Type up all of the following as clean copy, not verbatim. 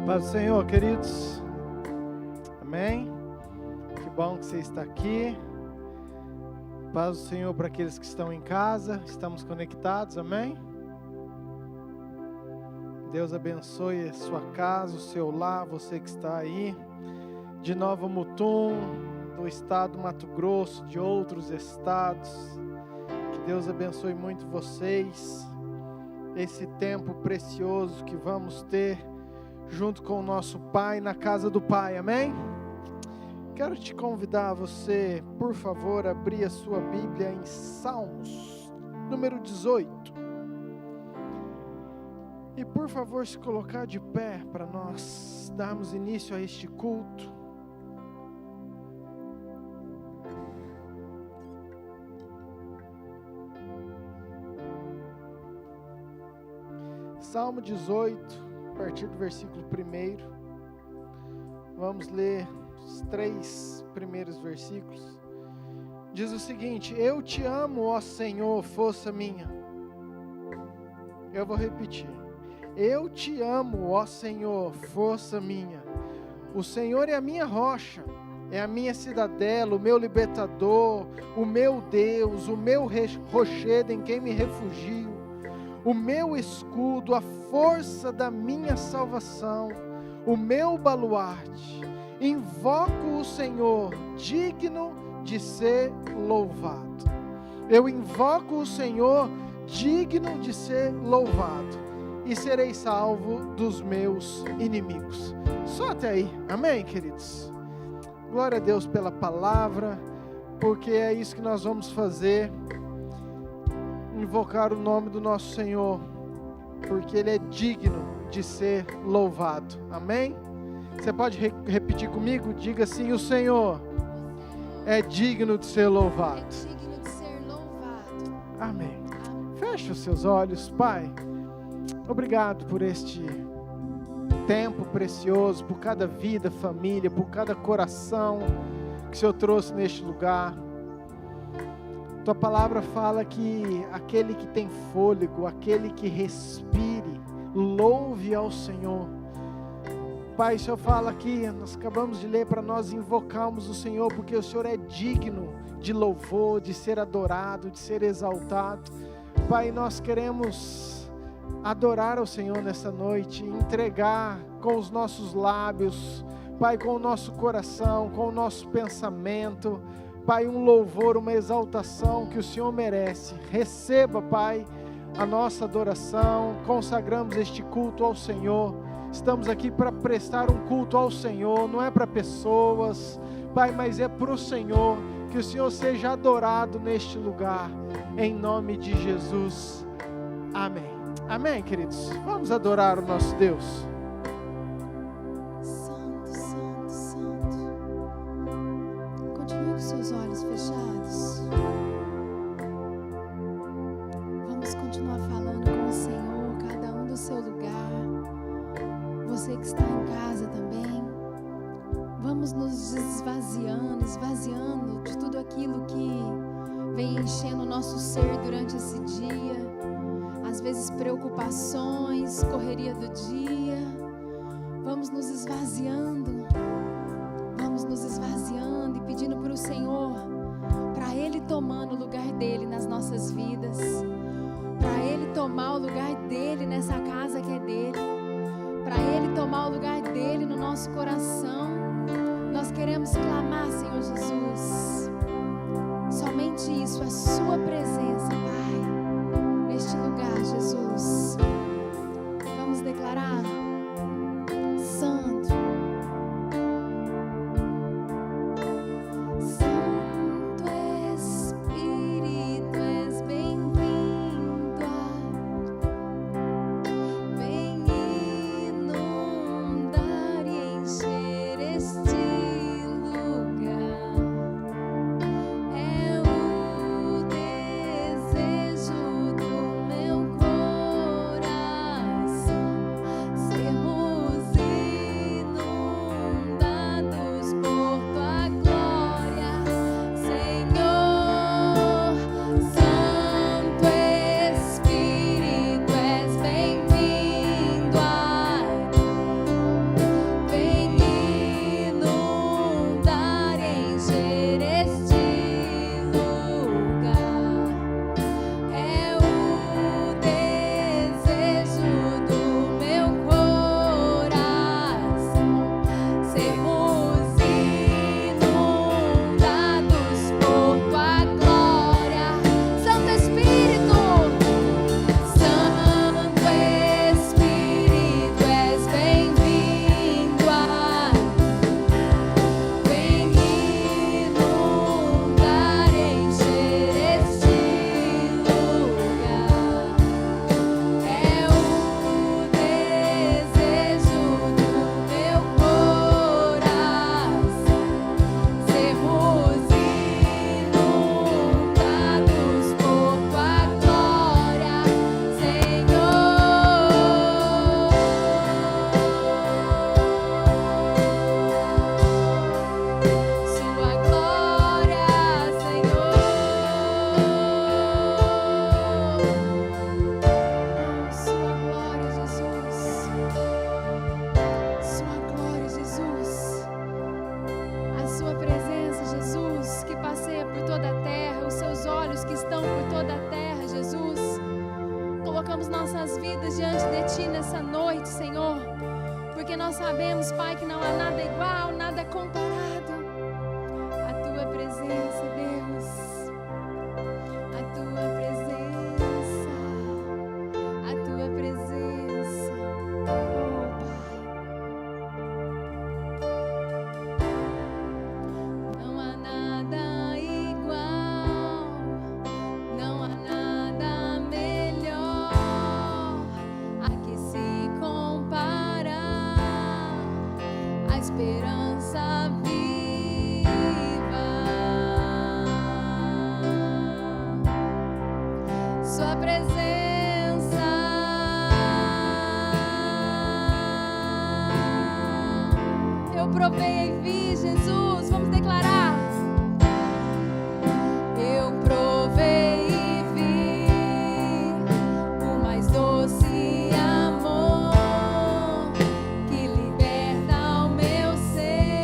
Paz do Senhor, queridos. Amém? Que bom que você está aqui. Paz do Senhor para aqueles que estão em casa. Estamos conectados, amém? Deus abençoe a sua casa, o seu lar, você que está aí. De Nova Mutum, do estado do Mato Grosso, de outros estados. Que Deus abençoe muito vocês. Esse tempo precioso que vamos ter junto com o nosso Pai, na casa do Pai, amém? Quero te convidar a você, por favor, abrir a sua Bíblia em Salmos, número 18. E por favor, se colocar de pé para nós darmos início a este culto. Salmo 18. A partir do versículo 1, vamos ler os 3 primeiros versículos. Diz o seguinte: eu te amo, ó Senhor, força minha. Eu vou repetir. Eu te amo, ó Senhor, força minha. O Senhor é a minha rocha, é a minha cidadela, o meu libertador, o meu Deus, o meu rochedo em quem me refugio. O meu escudo, a força da minha salvação, o meu baluarte. Invoco o Senhor, digno de ser louvado. Eu invoco o Senhor, digno de ser louvado, e serei salvo dos meus inimigos. Só até aí, amém, queridos? Glória a Deus pela palavra, porque é isso que nós vamos fazer. Invocar o nome do nosso Senhor, porque Ele é digno de ser louvado, amém? Você pode repetir comigo? Diga assim: o Senhor é digno de ser louvado. É digno de ser louvado. Amém. Feche os seus olhos. Pai, obrigado por este tempo precioso, por cada vida, família, por cada coração que o Senhor trouxe neste lugar. Tua palavra fala que aquele que tem fôlego, aquele que respire, louve ao Senhor. Pai, o Senhor fala aqui, nós acabamos de ler para nós invocarmos o Senhor, porque o Senhor é digno de louvor, de ser adorado, de ser exaltado. Pai, nós queremos adorar ao Senhor nessa noite, entregar com os nossos lábios, Pai, com o nosso coração, com o nosso pensamento, Pai, um louvor, uma exaltação que o Senhor merece. Receba, Pai, a nossa adoração. Consagramos este culto ao Senhor. Estamos aqui para prestar um culto ao Senhor, não é para pessoas, Pai, mas é para o Senhor. Que o Senhor seja adorado neste lugar, em nome de Jesus. Amém. Amém, queridos? Vamos adorar o nosso Deus. Seus olhos fechados. Vamos continuar falando com o Senhor, cada um do seu lugar. Você que está em casa também. Vamos nos esvaziando de tudo aquilo que vem enchendo o nosso ser durante esse dia. Às vezes preocupações, correria do dia. Vamos nos esvaziando e pedindo para o Senhor, para Ele tomar o lugar dEle nas nossas vidas, para Ele tomar o lugar dEle nessa casa que é dEle, para Ele tomar o lugar dEle no nosso coração. Nós queremos clamar, Senhor Jesus, somente isso, a Sua presença, Pai, neste lugar, Jesus. Vamos declarar: Santo, É o nossas vidas diante de Ti nessa noite, Senhor, porque nós sabemos, Pai, que não há nada igual, nada comparado à Tua presença, Deus, a Tua presença, a Tua presença, oh Pai. Não há nada igual, não há nada melhor a que se compara a esperança viva. Sua presença, eu provei e vi, Jesus, vamos declarar. Eu provei e vi o mais doce amor que liberta o meu ser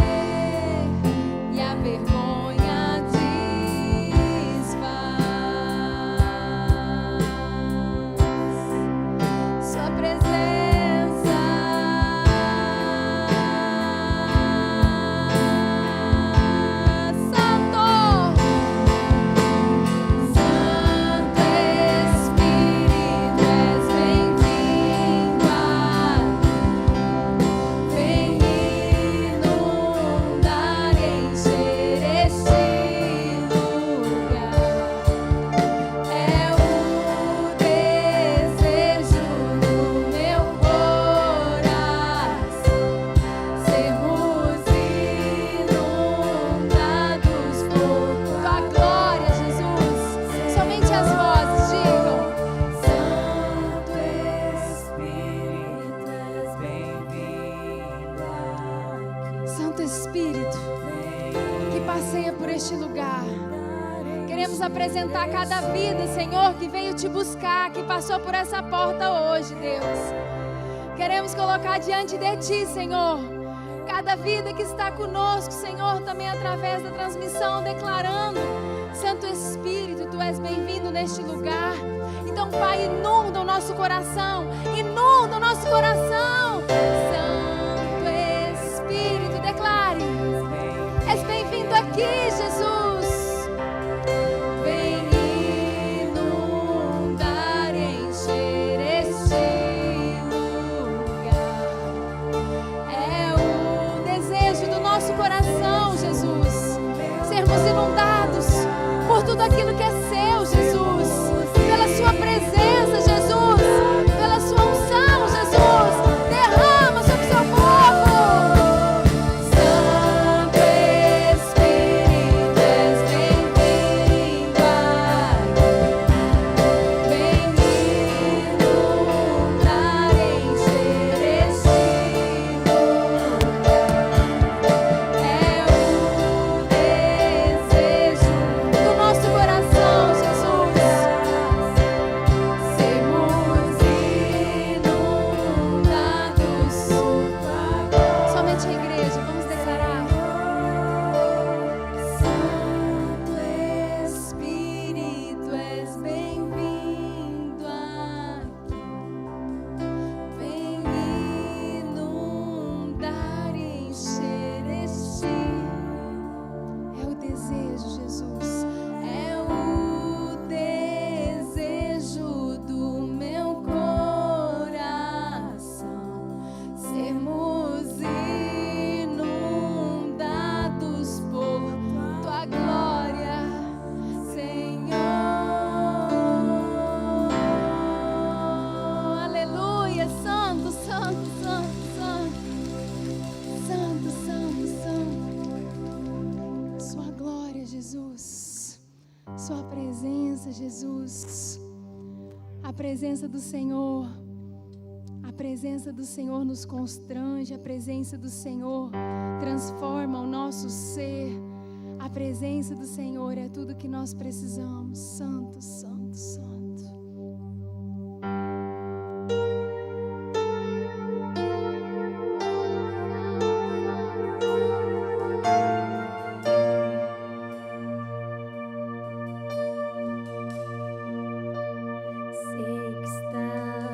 e a vergonha desfaz. Sua presença, Santo, Santo Espírito, és bem-vindo aqui. Vem inundar e encher este lugar. É o desejo do meu coração sermos inundados por Tua glória, Jesus. Somente as vozes digam: Santo Espírito, és bem-vindo aqui. Santo Espírito, que passeia por este lugar. Queremos apresentar cada vida, Senhor, que veio Te buscar, que passou por essa porta hoje, Deus. Queremos colocar diante de Ti, Senhor, cada vida que está conosco, Senhor, também através da transmissão, declarando: Santo Espírito, Tu és bem-vindo neste lugar. Então, Pai, inunda o nosso coração, inunda o nosso coração. Santo Espírito, declare: és bem-vindo aqui, Jesus. Vem inundar e encher este lugar. É o desejo do nosso coração, Jesus, sermos inundados por tudo aquilo que é seu, Jesus, pela Sua presença, Jesus, pela Sua unção, Jesus. Derrama sobre o Seu povo. Santo Espírito, és bem-vindo aqui. Vem inundar e encher este lugar. É o desejo do nosso coração, Jesus, sermos inundados. Somente a igreja, vamos declarar: Santo Espírito, és bem-vindo aqui. Vem inundar e encher este. É o desejo, Jesus. É o desejo do meu coração sermos inundados por Tua glória, Senhor. Aleluia. Santo, Santo, Santo, Santo. Santo, Santo, Santo. Sua glória, Jesus. Sua presença, Jesus. A presença do Senhor. A presença do Senhor nos constrange. A presença do Senhor transforma o nosso ser. A presença do Senhor é tudo que nós precisamos. Santo, Santo, Santo. Sei que está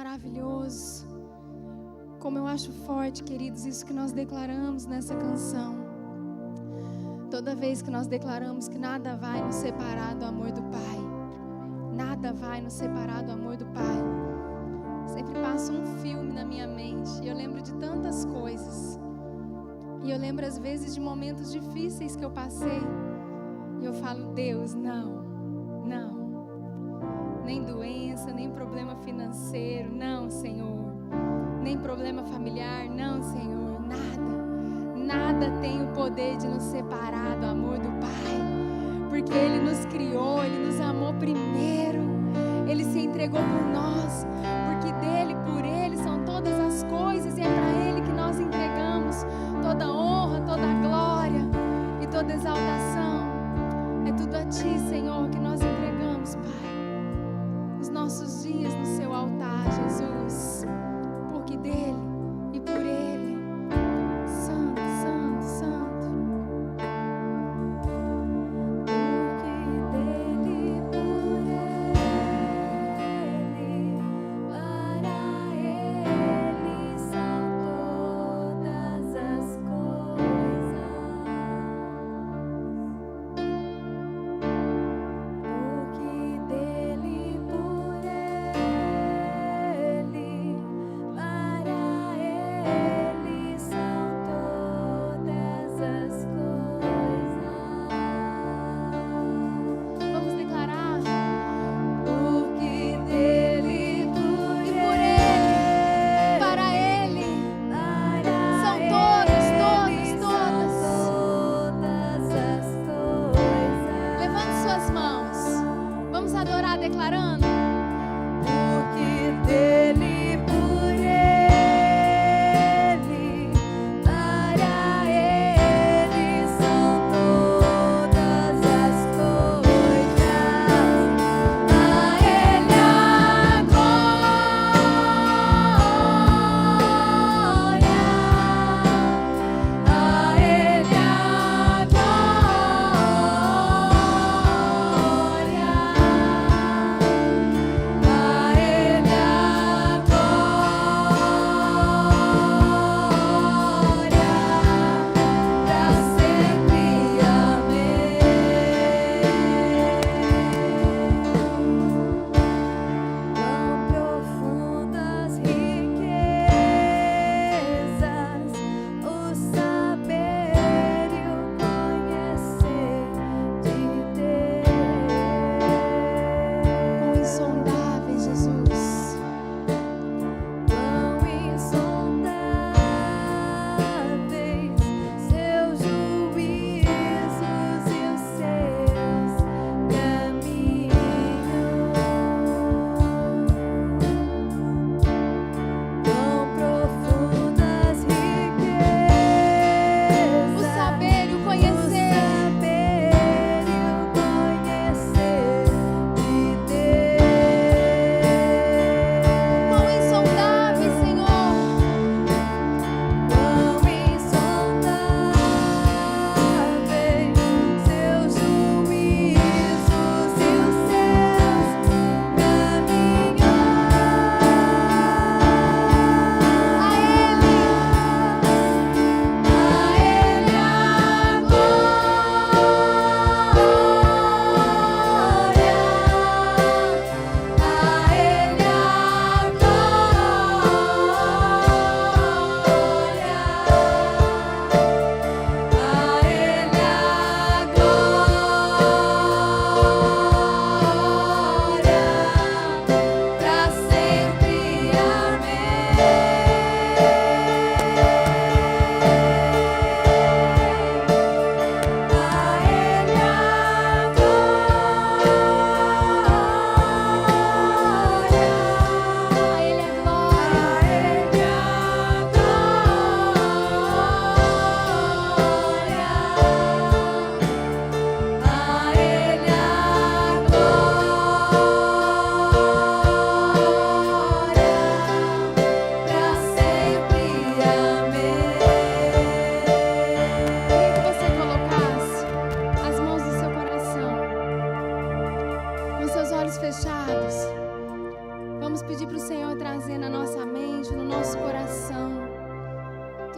maravilhoso. Como eu acho forte, queridos, isso que nós declaramos nessa canção. Toda vez que nós declaramos que nada vai nos separar do amor do Pai. Nada vai nos separar do amor do Pai. Sempre passa um filme na minha mente e eu lembro de tantas coisas. E eu lembro às vezes de momentos difíceis que eu passei. E eu falo, Deus, não. Nem doença, nem problema financeiro, não, Senhor. Nem problema familiar, não, Senhor. Nada tem o poder de nos separar do amor do Pai. Porque Ele nos criou, Ele nos amou primeiro. Ele se entregou por nós. Porque dEle, por Ele, são todas as coisas. E é para Ele que nós entregamos toda honra, toda glória e toda exaltação. É tudo a Ti, Senhor, que nós entregamos, Pai. Os nossos dias no Seu altar, Jesus. Porque dEle e por Ele. Santo, Santo, Santo. Porque dEle e por Ele, Pai.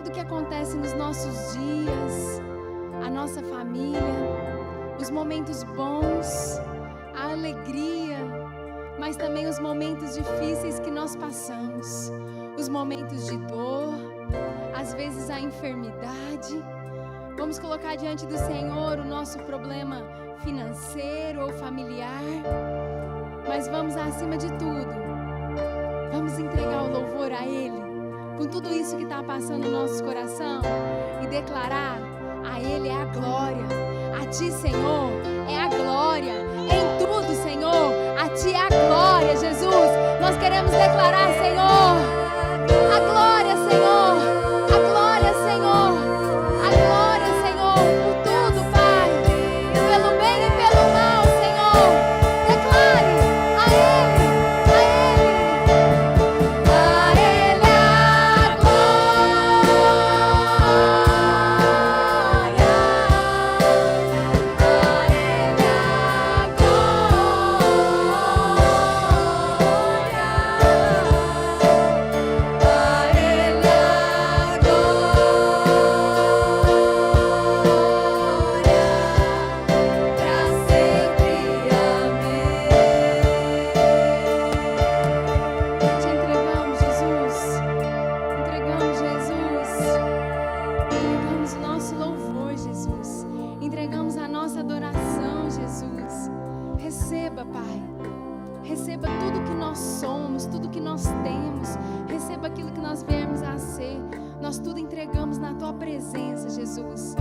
tudo que acontece nos nossos dias, a nossa família, os momentos bons, a alegria, mas também os momentos difíceis que nós passamos, os momentos de dor, às vezes a enfermidade. Vamos colocar diante do Senhor o nosso problema financeiro ou familiar, mas vamos, acima de tudo, vamos entregar o louvor a Ele, com tudo isso que está passando no nosso coração, e declarar: a Ele é a glória, a Ti, Senhor, é a glória, em tudo, Senhor, a Ti é a glória, Jesus. Nós queremos declarar, Senhor, a glória, Senhor, a glória, Senhor, a glória, Senhor, por tudo, Pai, pelo bem e pelo mal, Senhor. Declare a Ele, a Ele, a Ele a glória, a Ele Receba, Pai. Receba tudo que nós somos, tudo que nós temos. Receba aquilo que nós viemos a ser. Nós tudo entregamos na Tua presença, Jesus.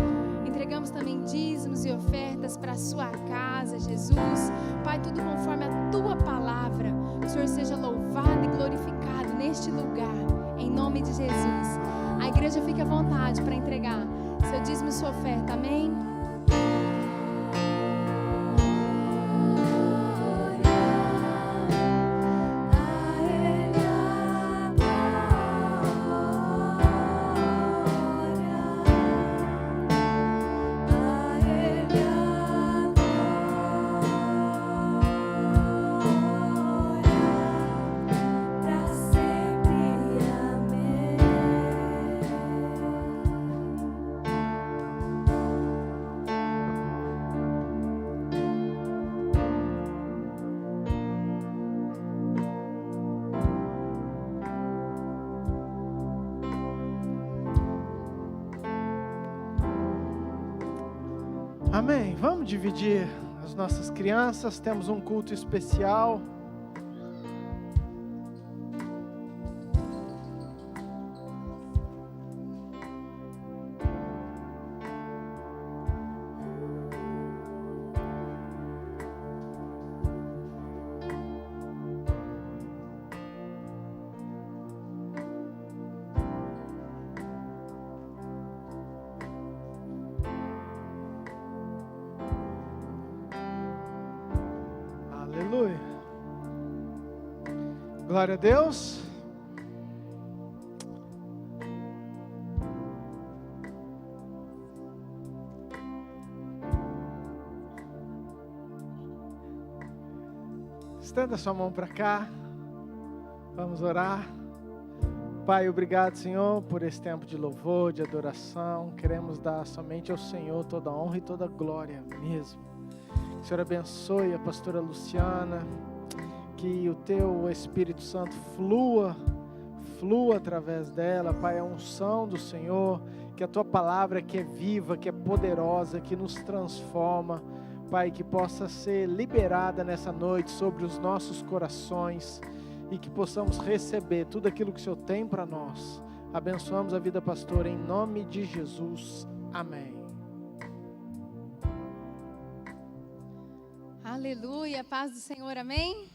Entregamos também dízimos e ofertas para a Sua casa, Jesus. Pai, tudo conforme a Tua palavra. Que o Senhor seja louvado e glorificado neste lugar, em nome de Jesus. A igreja fica à vontade para entregar seu dízimo e sua oferta, amém? Amém. Vamos dividir as nossas crianças. Temos um culto especial. Aleluia. Glória a Deus. Estenda sua mão para cá. Vamos orar. Pai, obrigado, Senhor, por esse tempo de louvor, de adoração. Queremos dar somente ao Senhor toda a honra e toda a glória mesmo. Que o Senhor abençoe a pastora Luciana, que o Teu Espírito Santo flua através dela, Pai, a unção do Senhor, que a Tua palavra que é viva, que é poderosa, que nos transforma, Pai, que possa ser liberada nessa noite sobre os nossos corações e que possamos receber tudo aquilo que o Senhor tem para nós. Abençoamos a vida pastora em nome de Jesus. Amém. Aleluia, paz do Senhor, amém?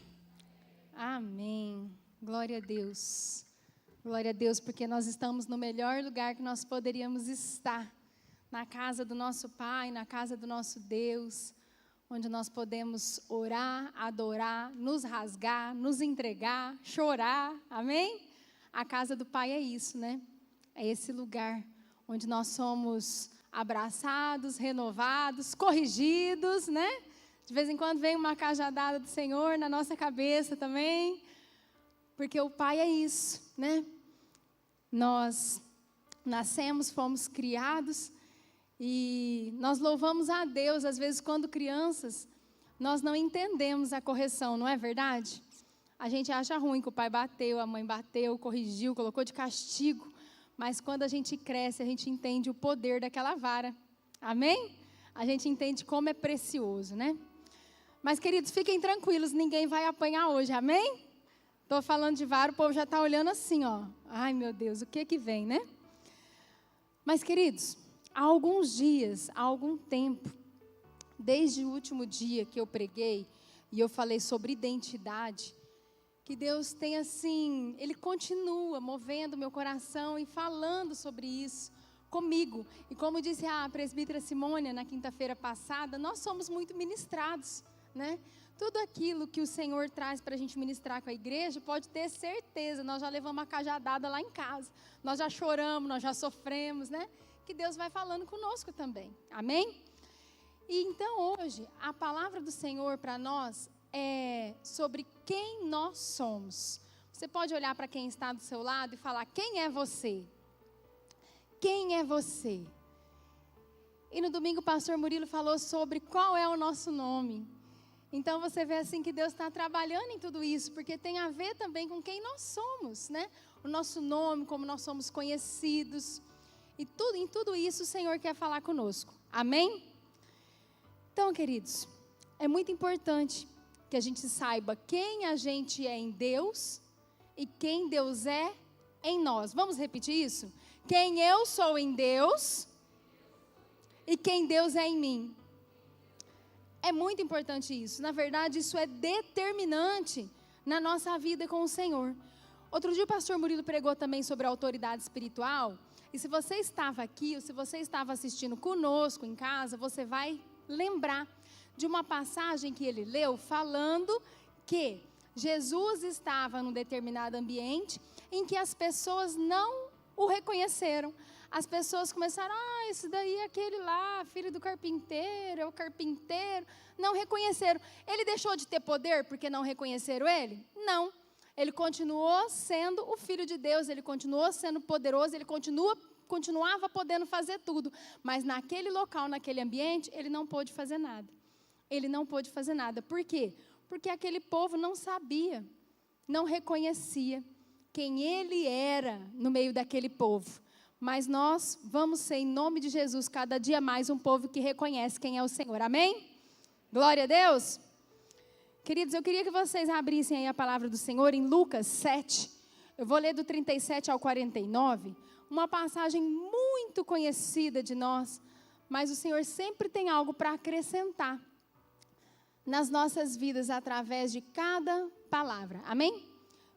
Amém, glória a Deus, porque nós estamos no melhor lugar que nós poderíamos estar, na casa do nosso Pai, na casa do nosso Deus, onde nós podemos orar, adorar, nos rasgar, nos entregar, chorar, amém? A casa do Pai é isso, né? É esse lugar onde nós somos abraçados, renovados, corrigidos, né? De vez em quando vem uma cajadada do Senhor na nossa cabeça também, porque o Pai é isso, né? Nós nascemos, fomos criados e nós louvamos a Deus, às vezes quando crianças, nós não entendemos a correção, não é verdade? A gente acha ruim que o pai bateu, a mãe bateu, corrigiu, colocou de castigo, mas quando a gente cresce, a gente entende o poder daquela vara, amém? A gente entende como é precioso, né? Mas, queridos, fiquem tranquilos, ninguém vai apanhar hoje, amém? Estou falando de vara, o povo já está olhando assim, ó. Ai, meu Deus, o que vem, né? Mas, queridos, há alguns dias, há algum tempo, desde o último dia que eu preguei, e eu falei sobre identidade, que Deus tem assim, Ele continua movendo meu coração e falando sobre isso comigo. E como disse a presbítera Simônia na quinta-feira passada, nós somos muito ministrados, né? Tudo aquilo que o Senhor traz para a gente ministrar com a igreja, pode ter certeza, nós já levamos uma cajadada lá em casa, nós já choramos, nós já sofremos, né? Que Deus vai falando conosco também, amém? E então hoje, a palavra do Senhor para nós é sobre quem nós somos. Você pode olhar para quem está do seu lado e falar, quem é você? Quem é você? E no domingo o pastor Murilo falou sobre qual é o nosso nome. Então você vê assim que Deus está trabalhando em tudo isso, porque tem a ver também com quem nós somos, né? O nosso nome, como nós somos conhecidos. E em tudo isso o Senhor quer falar conosco. Amém? Então, queridos, é muito importante que a gente saiba quem a gente é em Deus e quem Deus é em nós. Vamos repetir isso? Quem eu sou em Deus e quem Deus é em mim. É muito importante isso. Na verdade, isso é determinante na nossa vida com o Senhor. Outro dia o pastor Murilo pregou também sobre a autoridade espiritual. E se você estava aqui, ou se você estava assistindo conosco em casa, você vai lembrar de uma passagem que ele leu falando que Jesus estava num determinado ambiente em que as pessoas não o reconheceram. As pessoas começaram, esse daí é aquele lá, filho do carpinteiro, é o carpinteiro. Não reconheceram. Ele deixou de ter poder porque não reconheceram ele? Não. Ele continuou sendo o Filho de Deus, ele continuou sendo poderoso, ele continuava podendo fazer tudo. Mas naquele local, naquele ambiente, ele não pôde fazer nada. Ele não pôde fazer nada. Por quê? Porque aquele povo não sabia, não reconhecia quem ele era no meio daquele povo. Mas nós vamos ser, em nome de Jesus, cada dia mais um povo que reconhece quem é o Senhor. Amém? Glória a Deus. Queridos, eu queria que vocês abrissem aí a palavra do Senhor em Lucas 7. Eu vou ler do 37 ao 49. Uma passagem muito conhecida de nós. Mas o Senhor sempre tem algo para acrescentar nas nossas vidas através de cada palavra. Amém?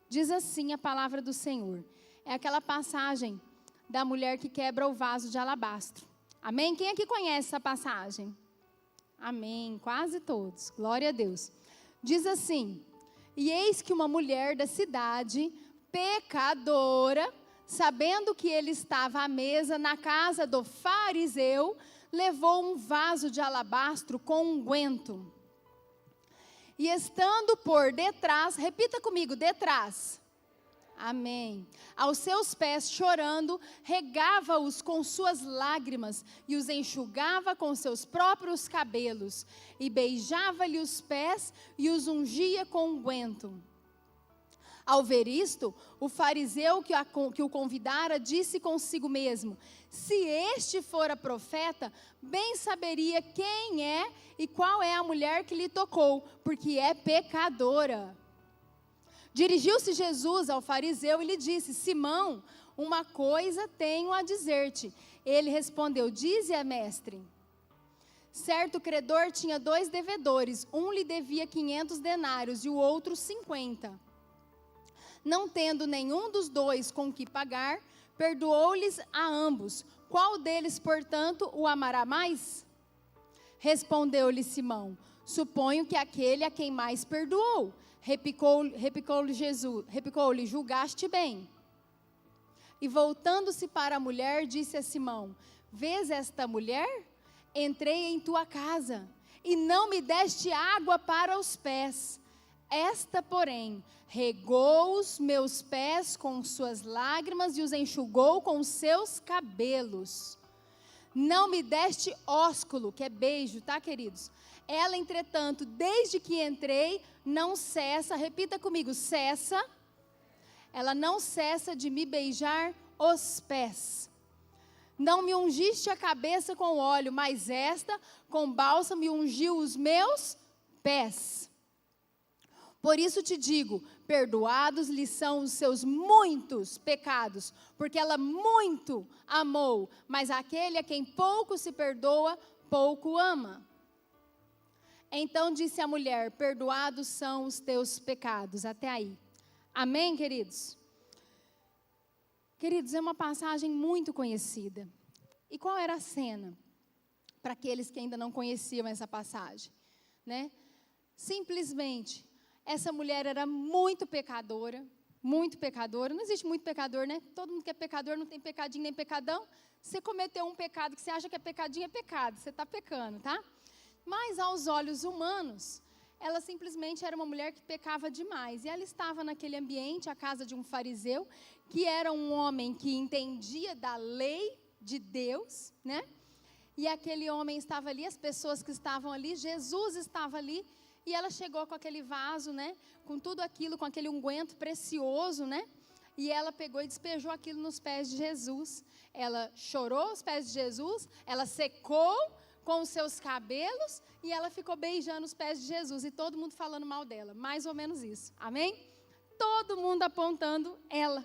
Diz assim a palavra do Senhor. É aquela passagem da mulher que quebra o vaso de alabastro. Amém? Quem aqui conhece essa passagem? Amém. Quase todos. Glória a Deus. Diz assim: e eis que uma mulher da cidade, pecadora, sabendo que ele estava à mesa na casa do fariseu, levou um vaso de alabastro com unguento. E estando por detrás, repita comigo, detrás. Amém. Aos seus pés, chorando, regava-os com suas lágrimas e os enxugava com seus próprios cabelos. E beijava-lhe os pés e os ungia com unguento. Ao ver isto, o fariseu que o convidara disse consigo mesmo: se este fora profeta, bem saberia quem é e qual é a mulher que lhe tocou, porque é pecadora. Dirigiu-se Jesus ao fariseu e lhe disse: Simão, uma coisa tenho a dizer-te. Ele respondeu: dize, mestre. Certo credor tinha 2 devedores, um lhe devia 500 denários e o outro 50. Não tendo nenhum dos 2 com que pagar, perdoou-lhes a ambos. Qual deles, portanto, o amará mais? Respondeu-lhe Simão: suponho que aquele a quem mais perdoou. Replicou-lhe Jesus, julgaste bem. E voltando-se para a mulher, disse a Simão: vês esta mulher? Entrei em tua casa e não me deste água para os pés. Esta, porém, regou os meus pés com suas lágrimas e os enxugou com os seus cabelos. Não me deste ósculo, que é beijo, tá, queridos? Ela, entretanto, desde que entrei, não cessa, repita comigo, cessa. Ela não cessa de me beijar os pés. Não me ungiste a cabeça com óleo, mas esta, com bálsamo, me ungiu os meus pés. Por isso te digo, perdoados lhe são os seus muitos pecados, porque ela muito amou, mas aquele a quem pouco se perdoa, pouco ama. Então disse a mulher, perdoados são os teus pecados. Até aí. Amém, queridos? Queridos, é uma passagem muito conhecida. E qual era a cena? Para aqueles que ainda não conheciam essa passagem, né? Simplesmente, essa mulher era muito pecadora. Não existe muito pecador, né? Todo mundo que é pecador não tem pecadinho nem pecadão. Você cometeu um pecado que você acha que é pecadinho, é pecado. Você está pecando, tá? Mas aos olhos humanos, ela simplesmente era uma mulher que pecava demais. E ela estava naquele ambiente, a casa de um fariseu, que era um homem que entendia da lei de Deus, né? E aquele homem estava ali, as pessoas que estavam ali, Jesus estava ali, e ela chegou com aquele vaso, né? Com tudo aquilo, com aquele unguento precioso, né? E ela pegou e despejou aquilo nos pés de Jesus. Ela chorou os pés de Jesus, ela secou com os seus cabelos e ela ficou beijando os pés de Jesus. E todo mundo falando mal dela, mais ou menos isso, amém? Todo mundo apontando ela.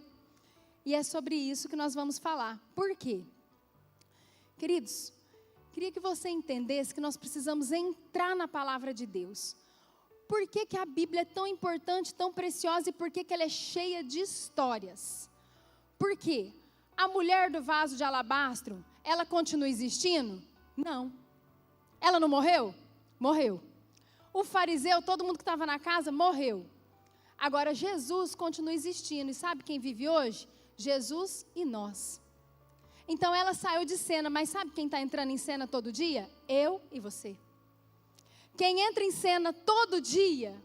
E é sobre isso que nós vamos falar. Por quê? Queridos, queria que você entendesse que nós precisamos entrar na palavra de Deus. Por que que a Bíblia é tão importante, tão preciosa e por que que ela é cheia de histórias? Por quê? A mulher do vaso de alabastro, ela continua existindo? Não. Ela não morreu? Morreu. O fariseu, todo mundo que estava na casa, morreu. Agora Jesus continua existindo. E sabe quem vive hoje? Jesus e nós. Então ela saiu de cena, mas sabe quem está entrando em cena todo dia? Eu e você. Quem entra em cena todo dia,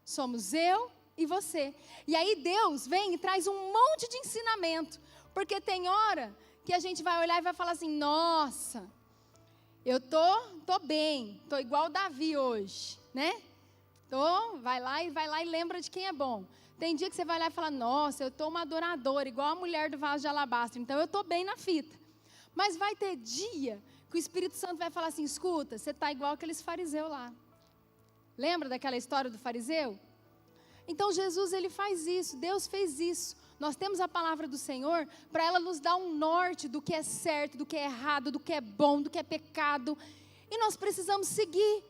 somos eu e você. E aí Deus vem e traz um monte de ensinamento. Porque tem hora que a gente vai olhar e vai falar assim, nossa, eu tô bem, tô igual Davi hoje, né? Vai lá e lembra de quem é bom. Tem dia que você vai lá e fala, nossa, eu tô uma adoradora, igual a mulher do vaso de alabastro, então eu tô bem na fita. Mas vai ter dia que o Espírito Santo vai falar assim, escuta, você tá igual aqueles fariseus lá. Lembra daquela história do fariseu? Então Jesus, ele faz isso, Deus fez isso. Nós temos a palavra do Senhor para ela nos dar um norte do que é certo, do que é errado, do que é bom, do que é pecado. E nós precisamos seguir.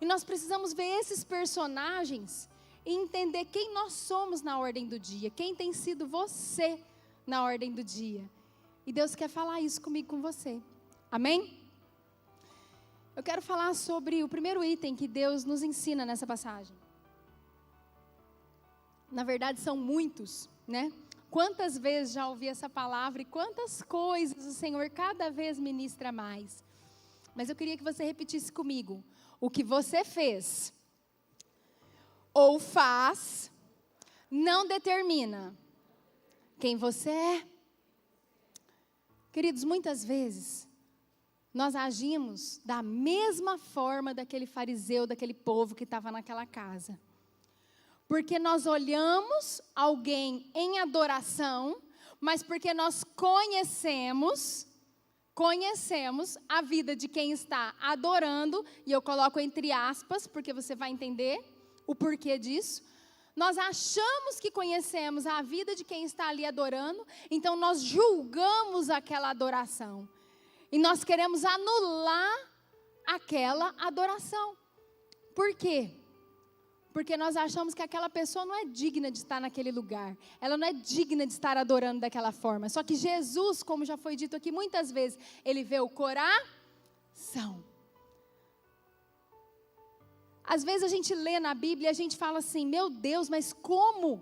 E nós precisamos ver esses personagens e entender quem nós somos na ordem do dia. Quem tem sido você na ordem do dia. E Deus quer falar isso comigo, com você. Amém? Eu quero falar sobre o primeiro item que Deus nos ensina nessa passagem. Na verdade, são muitos, né? Quantas vezes já ouvi essa palavra e quantas coisas o Senhor cada vez ministra mais. Mas eu queria que você repetisse comigo. O que você fez ou faz não determina quem você é. Queridos, muitas vezes nós agimos da mesma forma daquele fariseu, daquele povo que estava naquela casa. Porque nós olhamos alguém em adoração, mas porque nós conhecemos a vida de quem está adorando, e eu coloco entre aspas, porque você vai entender o porquê disso. Nós achamos que conhecemos a vida de quem está ali adorando, então nós julgamos aquela adoração. E nós queremos anular aquela adoração. Por quê? Porque nós achamos que aquela pessoa não é digna de estar naquele lugar. Ela não é digna de estar adorando daquela forma. Só que Jesus, como já foi dito aqui muitas vezes, ele vê o coração. Às vezes a gente lê na Bíblia e a gente fala assim, meu Deus, mas como?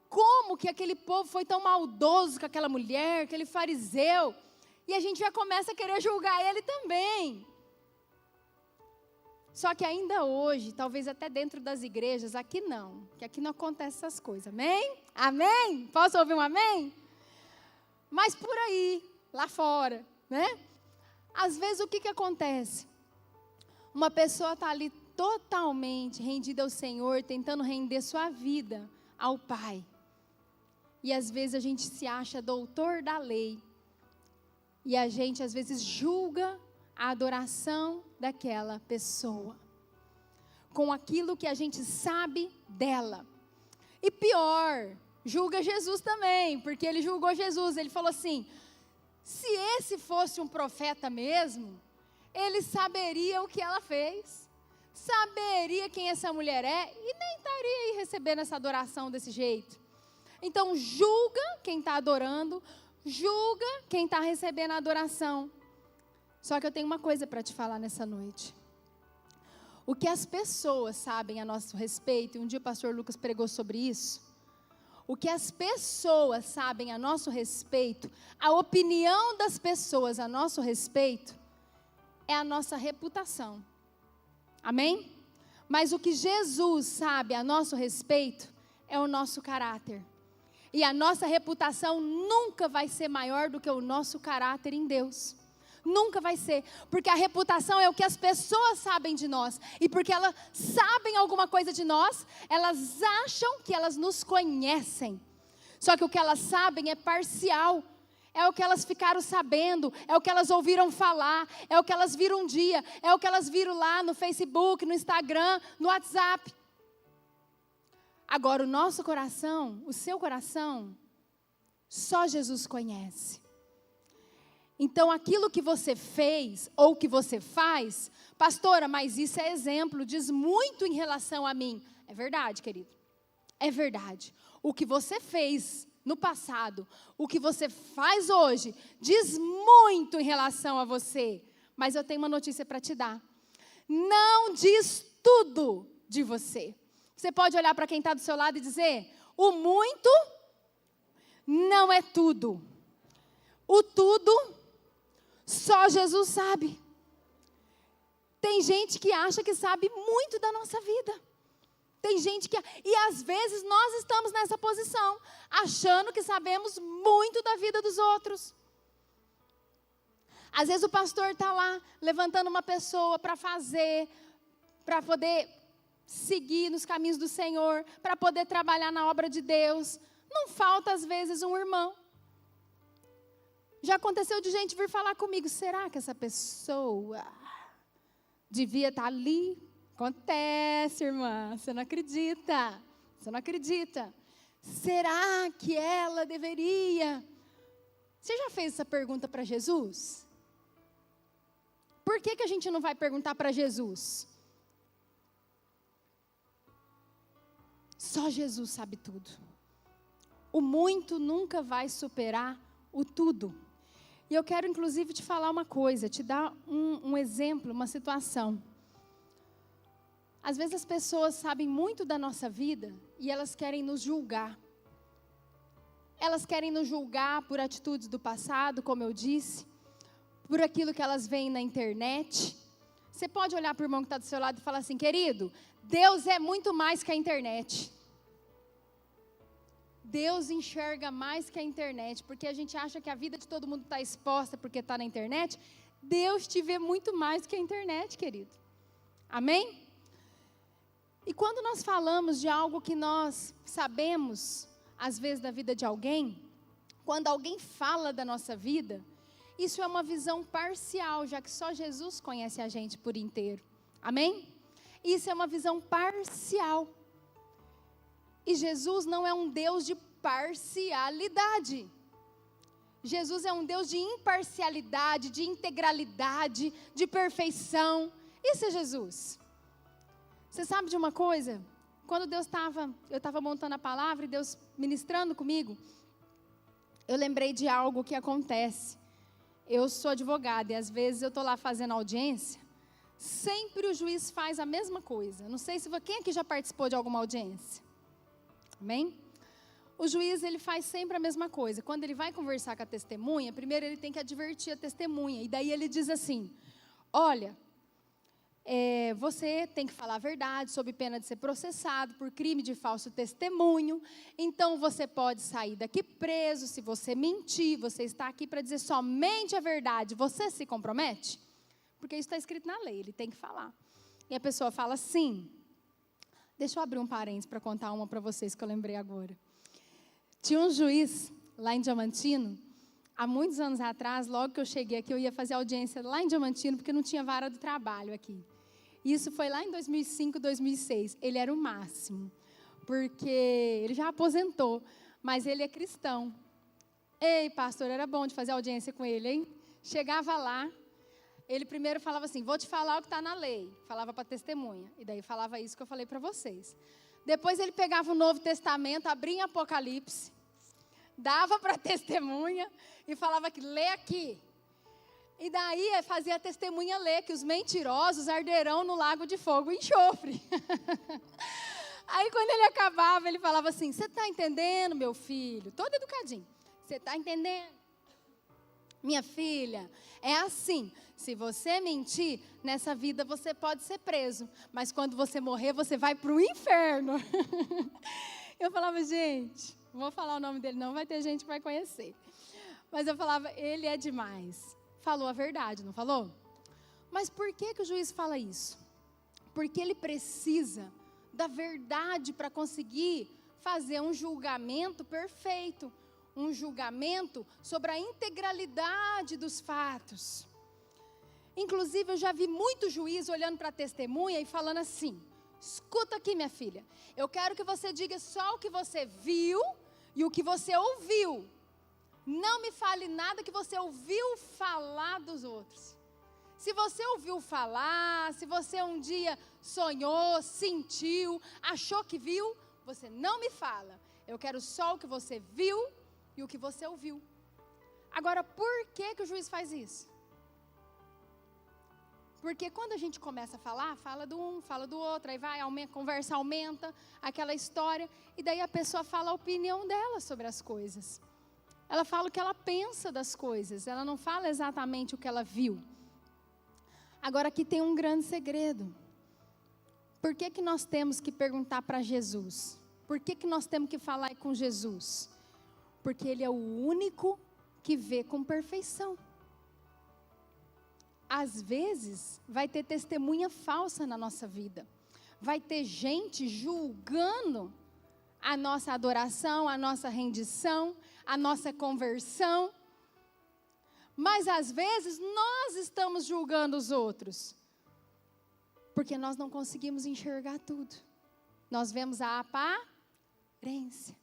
Como que aquele povo foi tão maldoso com aquela mulher, aquele fariseu? E a gente já começa a querer julgar ele também. Só que ainda hoje, talvez até dentro das igrejas, aqui não, que aqui não acontece essas coisas, amém? Amém? Posso ouvir um amém? Mas por aí, lá fora, né? Às vezes o que acontece? Uma pessoa está ali totalmente rendida ao Senhor, tentando render sua vida ao Pai. E às vezes a gente se acha doutor da lei. E a gente às vezes julga a adoração daquela pessoa, com aquilo que a gente sabe dela. E pior, julga Jesus também, porque ele julgou Jesus. Ele falou assim: se esse fosse um profeta mesmo, ele saberia o que ela fez, saberia quem essa mulher é, e nem estaria aí recebendo essa adoração desse jeito. Então julga quem está adorando, julga quem está recebendo a adoração. Só que eu tenho uma coisa para te falar nessa noite. O que as pessoas sabem a nosso respeito, e um dia o pastor Lucas pregou sobre isso, o que as pessoas sabem a nosso respeito, a opinião das pessoas a nosso respeito, é a nossa reputação. Amém? Mas o que Jesus sabe a nosso respeito é o nosso caráter. E a nossa reputação nunca vai ser maior do que o nosso caráter em Deus. Nunca vai ser, porque a reputação é o que as pessoas sabem de nós, e porque elas sabem alguma coisa de nós, elas acham que elas nos conhecem, só que o que elas sabem é parcial, é o que elas ficaram sabendo, é o que elas ouviram falar, é o que elas viram um dia, é o que elas viram lá no Facebook, no Instagram, no WhatsApp. Agora o nosso coração, o seu coração, só Jesus conhece. Então, aquilo que você fez ou que você faz, pastora, mas isso é exemplo, diz muito em relação a mim. É verdade, querido, é verdade. O que você fez no passado, o que você faz hoje, diz muito em relação a você. Mas eu tenho uma notícia para te dar. Não diz tudo de você. Você pode olhar para quem está do seu lado e dizer: o muito não é tudo. O tudo só Jesus sabe. Tem gente que acha que sabe muito da nossa vida. Tem gente que... E às vezes nós estamos nessa posição, achando que sabemos muito da vida dos outros. Às vezes o pastor está lá, levantando uma pessoa para fazer, para poder seguir nos caminhos do Senhor, para poder trabalhar na obra de Deus. Não falta às vezes um irmão. Já aconteceu de gente vir falar comigo: será que essa pessoa devia estar ali? Acontece, irmã, você não acredita. Você não acredita. Será que ela deveria? Você já fez essa pergunta para Jesus? Por que a gente não vai perguntar para Jesus? Só Jesus sabe tudo. O muito nunca vai superar o tudo. E eu quero inclusive te falar uma coisa, te dar um exemplo, uma situação. Às vezes as pessoas sabem muito da nossa vida e elas querem nos julgar. Elas querem nos julgar por atitudes do passado, como eu disse, por aquilo que elas veem na internet. Você pode olhar para o irmão que está do seu lado e falar assim: querido, Deus é muito mais que a internet. Deus enxerga mais que a internet, porque a gente acha que a vida de todo mundo está exposta porque está na internet. Deus te vê muito mais que a internet, querido. Amém? E quando nós falamos de algo que nós sabemos, às vezes, da vida de alguém, quando alguém fala da nossa vida, isso é uma visão parcial, já que só Jesus conhece a gente por inteiro. Amém? Isso é uma visão parcial. E Jesus não é um Deus de parcialidade. Jesus é um Deus de imparcialidade, de integralidade, de perfeição. Isso é Jesus. Você sabe de uma coisa? Quando eu estava montando a palavra e Deus ministrando comigo, eu lembrei de algo que acontece. Eu sou advogada e às vezes eu estou lá fazendo audiência, sempre o juiz faz a mesma coisa. Não sei se quem aqui já participou de alguma audiência? Amém? O juiz, ele faz sempre a mesma coisa. Quando ele vai conversar com a testemunha, primeiro ele tem que advertir a testemunha. E daí ele diz assim: olha, você tem que falar a verdade, sob pena de ser processado por crime de falso testemunho. Então, você pode sair daqui preso. Se você mentir, você está aqui para dizer somente a verdade. Você se compromete? Porque isso está escrito na lei, ele tem que falar. E a pessoa fala sim. Deixa eu abrir um parênteses para contar uma para vocês que eu lembrei agora. Tinha um juiz lá em Diamantino, há muitos anos atrás, logo que eu cheguei aqui, eu ia fazer audiência lá em Diamantino, porque não tinha vara do trabalho aqui. Isso foi lá em 2005, 2006. Ele era o máximo, porque ele já aposentou, mas ele é cristão. Ei, pastor, era bom de fazer audiência com ele, hein? Chegava lá, ele primeiro falava assim, vou te falar o que está na lei. Falava para a testemunha, e daí falava isso que eu falei para vocês. Depois ele pegava o Novo Testamento, abria em Apocalipse, dava para a testemunha e falava que lê aqui. E daí fazia a testemunha ler que os mentirosos arderão no lago de fogo e enxofre. Aí quando ele acabava, ele falava assim, você está entendendo, meu filho? Todo educadinho. Você está entendendo? Minha filha, é assim, se você mentir, nessa vida você pode ser preso, mas quando você morrer, você vai para o inferno. Eu falava, gente, não vou falar o nome dele não, vai ter gente que vai conhecer. Mas eu falava, ele é demais. Falou a verdade, não falou? Mas por que o juiz fala isso? Porque ele precisa da verdade para conseguir fazer um julgamento perfeito. Um julgamento sobre a integralidade dos fatos. Inclusive, eu já vi muito juiz olhando para a testemunha e falando assim, escuta aqui, minha filha, eu quero que você diga só o que você viu e o que você ouviu. Não me fale nada que você ouviu falar dos outros. Se você ouviu falar, se você um dia sonhou, sentiu, achou que viu, você não me fala. Eu quero só o que você viu e o que você ouviu. Agora, por que o juiz faz isso? Porque quando a gente começa a falar, fala do um, fala do outro, aí vai, a conversa aumenta, aquela história, e daí a pessoa fala a opinião dela sobre as coisas. Ela fala o que ela pensa das coisas, ela não fala exatamente o que ela viu. Agora aqui tem um grande segredo. Por que nós temos que perguntar para Jesus? Por que nós temos que falar com Jesus? Porque Ele é o único que vê com perfeição. Às vezes, vai ter testemunha falsa na nossa vida. Vai ter gente julgando a nossa adoração, a nossa rendição, a nossa conversão. Mas, às vezes, nós estamos julgando os outros. Porque nós não conseguimos enxergar tudo. Nós vemos a aparência.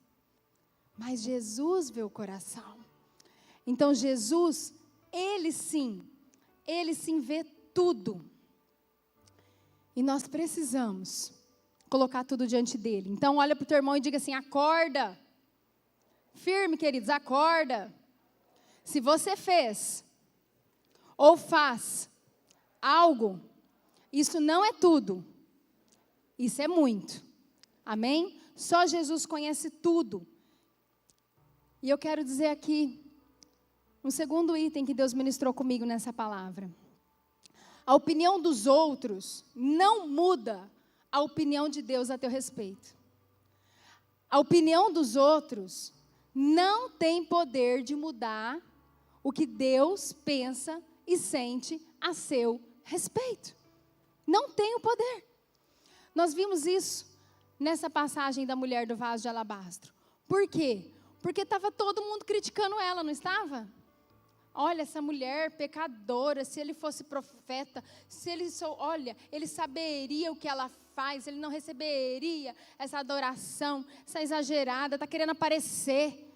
Mas Jesus vê o coração. Então Jesus, Ele sim vê tudo. E nós precisamos colocar tudo diante dEle. Então olha para o teu irmão e diga assim, acorda. Firme, queridos, acorda. Se você fez ou faz algo, isso não é tudo. Isso é muito. Amém? Só Jesus conhece tudo. E eu quero dizer aqui, um segundo item que Deus ministrou comigo nessa palavra. A opinião dos outros não muda a opinião de Deus a teu respeito. A opinião dos outros não tem poder de mudar o que Deus pensa e sente a seu respeito. Não tem o poder. Nós vimos isso nessa passagem da mulher do vaso de alabastro. Por quê? Porque estava todo mundo criticando ela, não estava? Olha, essa mulher pecadora, se ele fosse profeta, ele saberia o que ela faz, ele não receberia essa adoração, essa exagerada, está querendo aparecer,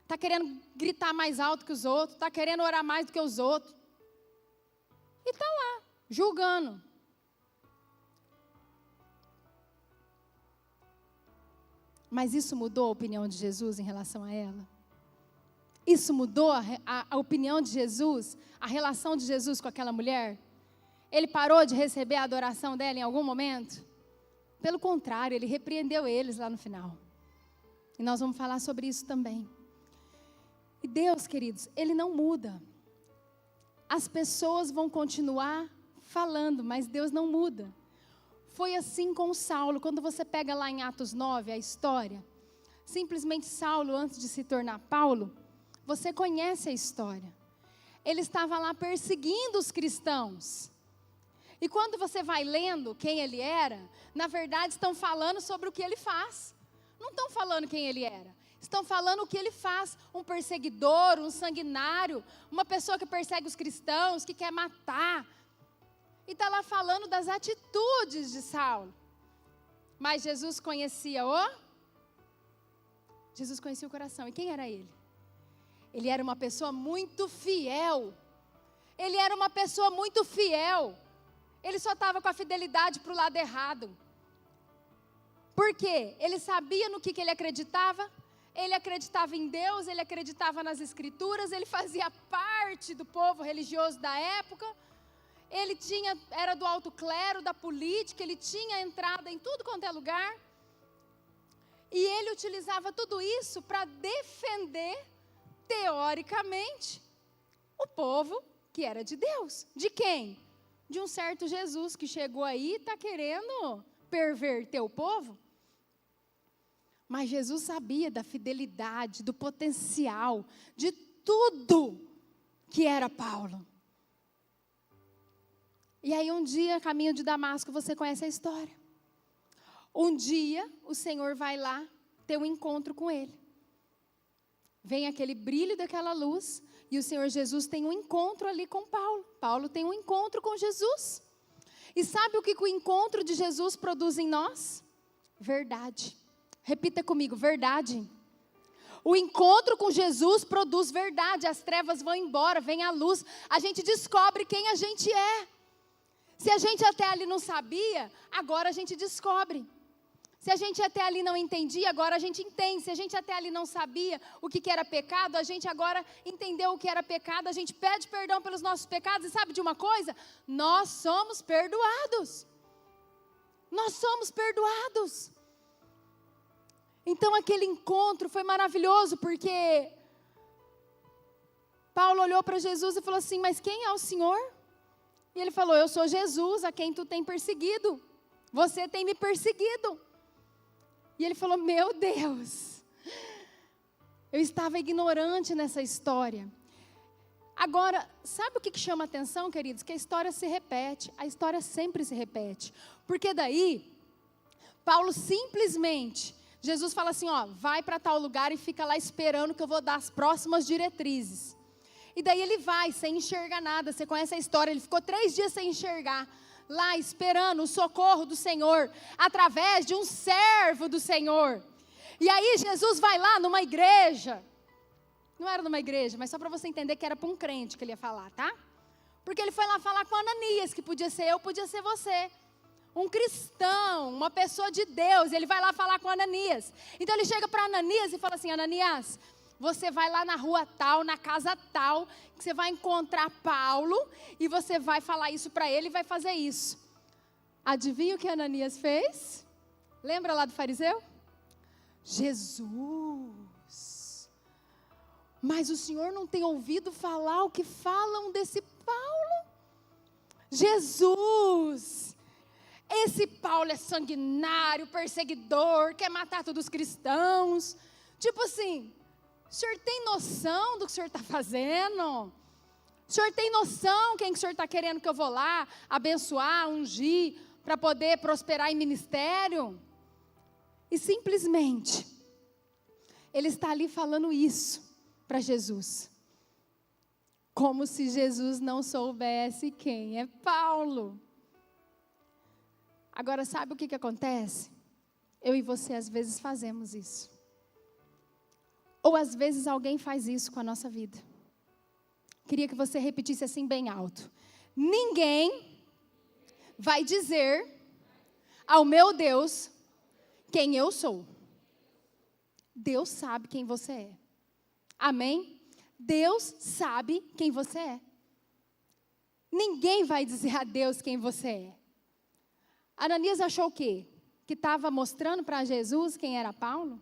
está querendo gritar mais alto que os outros, está querendo orar mais do que os outros. E está lá, julgando. Mas isso mudou a opinião de Jesus em relação a ela? Isso mudou a opinião de Jesus, a relação de Jesus com aquela mulher? Ele parou de receber a adoração dela em algum momento? Pelo contrário, ele repreendeu eles lá no final. E nós vamos falar sobre isso também. E Deus, queridos, Ele não muda. As pessoas vão continuar falando, mas Deus não muda. Foi assim com Saulo. Quando você pega lá em Atos 9, a história, simplesmente Saulo, antes de se tornar Paulo, você conhece a história. Ele estava lá perseguindo os cristãos. E quando você vai lendo quem ele era, na verdade estão falando sobre o que ele faz. Não estão falando quem ele era. Estão falando o que ele faz. Um perseguidor, um sanguinário, uma pessoa que persegue os cristãos, que quer matar. E está lá falando das atitudes de Saulo. Mas Jesus conhecia Jesus conhecia o coração. E quem era ele? Ele era uma pessoa muito fiel. Ele era uma pessoa muito fiel. Ele só estava com a fidelidade para o lado errado. Por quê? Ele sabia no que ele acreditava. Ele acreditava em Deus, ele acreditava nas Escrituras, ele fazia parte do povo religioso da época. Ele era do alto clero, da política, ele tinha entrada em tudo quanto é lugar. E ele utilizava tudo isso para defender, teoricamente, o povo que era de Deus. De quem? De um certo Jesus que chegou aí e está querendo perverter o povo. Mas Jesus sabia da fidelidade, do potencial, de tudo que era Paulo. E aí um dia, caminho de Damasco, você conhece a história. Um dia, o Senhor vai lá ter um encontro com ele. Vem aquele brilho daquela luz e o Senhor Jesus tem um encontro ali com Paulo. Paulo tem um encontro com Jesus. E sabe o que o encontro de Jesus produz em nós? Verdade. Repita comigo, verdade. O encontro com Jesus produz verdade. As trevas vão embora, vem a luz. A gente descobre quem a gente é. Se a gente até ali não sabia, agora a gente descobre. Se a gente até ali não entendia, agora a gente entende. Se a gente até ali não sabia o que era pecado, a gente agora entendeu o que era pecado. A gente pede perdão pelos nossos pecados. E sabe de uma coisa? Nós somos perdoados. Nós somos perdoados. Então aquele encontro foi maravilhoso, porque Paulo olhou para Jesus e falou assim, mas quem é o Senhor? E ele falou, eu sou Jesus, a quem tu tem perseguido. Você tem me perseguido. E ele falou, meu Deus, eu estava ignorante nessa história. Agora, sabe o que chama atenção, queridos? Que a história se repete, a história sempre se repete. Porque daí, Paulo simplesmente, Jesus fala assim, ó, vai para tal lugar e fica lá esperando que eu vou dar as próximas diretrizes. E daí ele vai, sem enxergar nada, você conhece a história, ele ficou 3 dias sem enxergar. Lá esperando o socorro do Senhor, através de um servo do Senhor. E aí Jesus vai lá numa igreja, não era numa igreja, mas só para você entender que era para um crente que ele ia falar, tá? Porque ele foi lá falar com Ananias, que podia ser eu, podia ser você. Um cristão, uma pessoa de Deus, ele vai lá falar com Ananias. Então ele chega para Ananias e fala assim, Ananias, você vai lá na rua tal, na casa tal, que você vai encontrar Paulo e você vai falar isso para ele e vai fazer isso. Adivinha o que Ananias fez? Lembra lá do fariseu? Jesus, mas o senhor não tem ouvido falar o que falam desse Paulo? Jesus, esse Paulo é sanguinário, perseguidor, quer matar todos os cristãos. Tipo assim, o senhor tem noção do que o senhor está fazendo? O senhor tem noção quem que o senhor está querendo que eu vou lá abençoar, ungir, para poder prosperar em ministério? E simplesmente, ele está ali falando isso para Jesus. Como se Jesus não soubesse quem é Paulo. Agora, sabe o que acontece? Eu e você às vezes fazemos isso. Ou às vezes alguém faz isso com a nossa vida. Queria que você repetisse assim bem alto. Ninguém vai dizer ao meu Deus quem eu sou. Deus sabe quem você é. Amém? Deus sabe quem você é. Ninguém vai dizer a Deus quem você é. Ananias achou o quê? Que estava mostrando para Jesus quem era Paulo?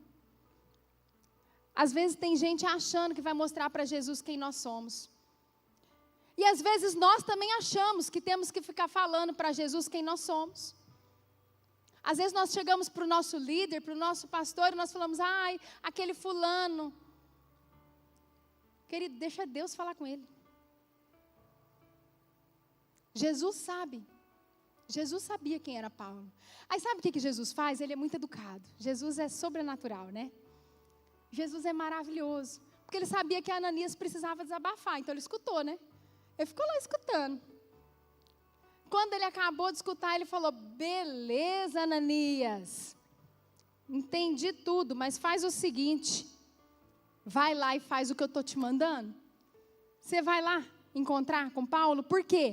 Às vezes tem gente achando que vai mostrar para Jesus quem nós somos. E às vezes nós também achamos que temos que ficar falando para Jesus quem nós somos. Às vezes nós chegamos para o nosso líder, para o nosso pastor, e nós falamos, ai, aquele fulano. Querido, deixa Deus falar com ele. Jesus sabe. Jesus sabia quem era Paulo. Aí sabe o que Jesus faz? Ele é muito educado. Jesus é sobrenatural, né? Jesus é maravilhoso. Porque ele sabia que Ananias precisava desabafar, então ele escutou, né? Ele ficou lá escutando. Quando ele acabou de escutar, ele falou, beleza, Ananias. Entendi tudo, mas faz o seguinte. Vai lá e faz o que eu estou te mandando. Você vai lá encontrar com Paulo, por quê?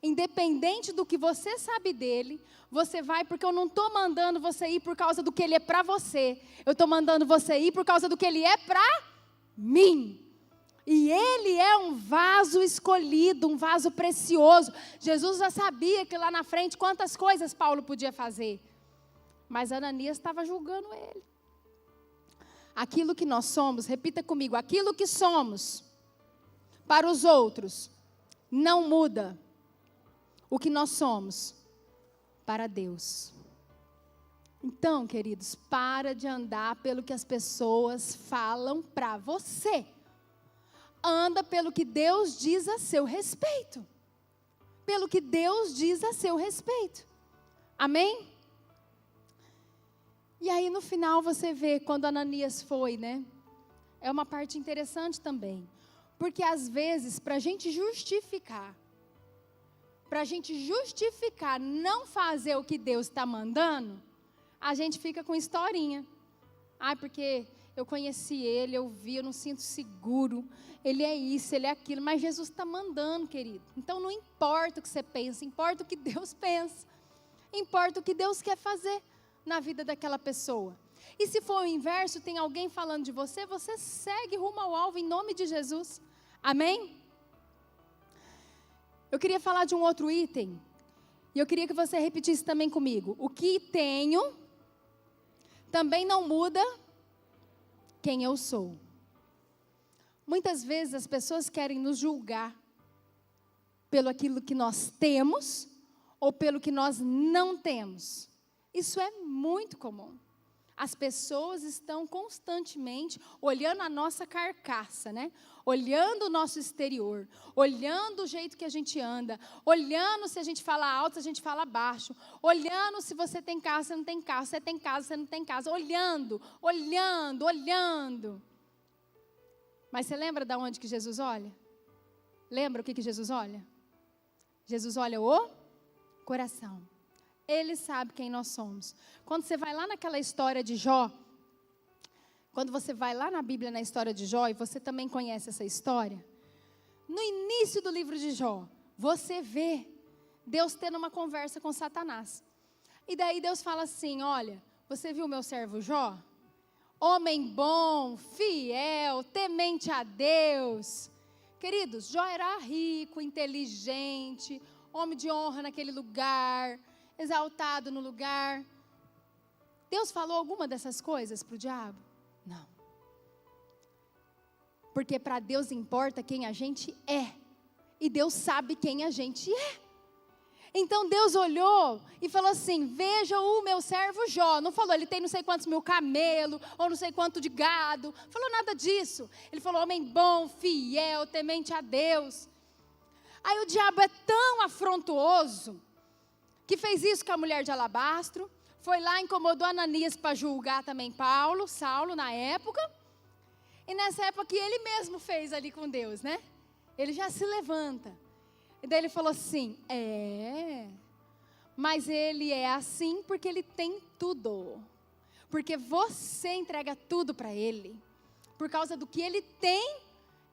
Independente do que você sabe dele, você vai porque eu não estou mandando você ir por causa do que ele é para você. Eu estou mandando você ir por causa do que ele é para mim. E ele é um vaso escolhido, um vaso precioso. Jesus já sabia que lá na frente quantas coisas Paulo podia fazer. Mas Ananias estava julgando ele. Aquilo que nós somos, repita comigo, aquilo que somos para os outros não muda o que nós somos para Deus. Então, queridos, para de andar pelo que as pessoas falam para você. Anda pelo que Deus diz a seu respeito. Pelo que Deus diz a seu respeito. Amém? E aí no final você vê quando Ananias foi, né? É uma parte interessante também. Porque às vezes, para a gente justificar não fazer o que Deus está mandando, a gente fica com historinha. Porque eu conheci ele, eu vi, eu não sinto seguro. Ele é isso, ele é aquilo. Mas Jesus está mandando, querido. Então não importa o que você pensa, importa o que Deus pensa. Importa o que Deus quer fazer na vida daquela pessoa. E se for o inverso, tem alguém falando de você, você segue rumo ao alvo em nome de Jesus. Amém? Eu queria falar de um outro item. E eu queria que você repetisse também comigo. O que tenho também não muda quem eu sou. Muitas vezes as pessoas querem nos julgar pelo aquilo que nós temos ou pelo que nós não temos. Isso é muito comum. As pessoas estão constantemente olhando a nossa carcaça, né? Olhando o nosso exterior, olhando o jeito que a gente anda, olhando se a gente fala alto, se a gente fala baixo, olhando se você tem carro, se não tem carro, se você tem casa, se não tem casa, olhando. Mas você lembra de onde que Jesus olha? Lembra o que Jesus olha? Jesus olha o coração. Ele sabe quem nós somos. Quando você vai lá naquela história de Jó, quando você vai lá na Bíblia, na história de Jó, e você também conhece essa história, no início do livro de Jó, você vê Deus tendo uma conversa com Satanás. E daí Deus fala assim, olha, você viu meu servo Jó? Homem bom, fiel, temente a Deus. Queridos, Jó era rico, inteligente, homem de honra naquele lugar, exaltado no lugar. Deus falou alguma dessas coisas para o diabo? Não. Porque para Deus importa quem a gente é. E Deus sabe quem a gente é. Então Deus olhou e falou assim, veja o meu servo Jó. Não falou, ele tem não sei quantos mil camelos, ou não sei quanto de gado. Falou nada disso. Ele falou, homem bom, fiel, temente a Deus. Aí o diabo é tão afrontoso, que fez isso com a mulher de alabastro, foi lá, incomodou Ananias para julgar também Saulo na época, e nessa época ele mesmo fez ali com Deus, né? Ele já se levanta, e daí ele falou assim, mas ele é assim porque ele tem tudo, porque você entrega tudo para ele, por causa do que ele tem,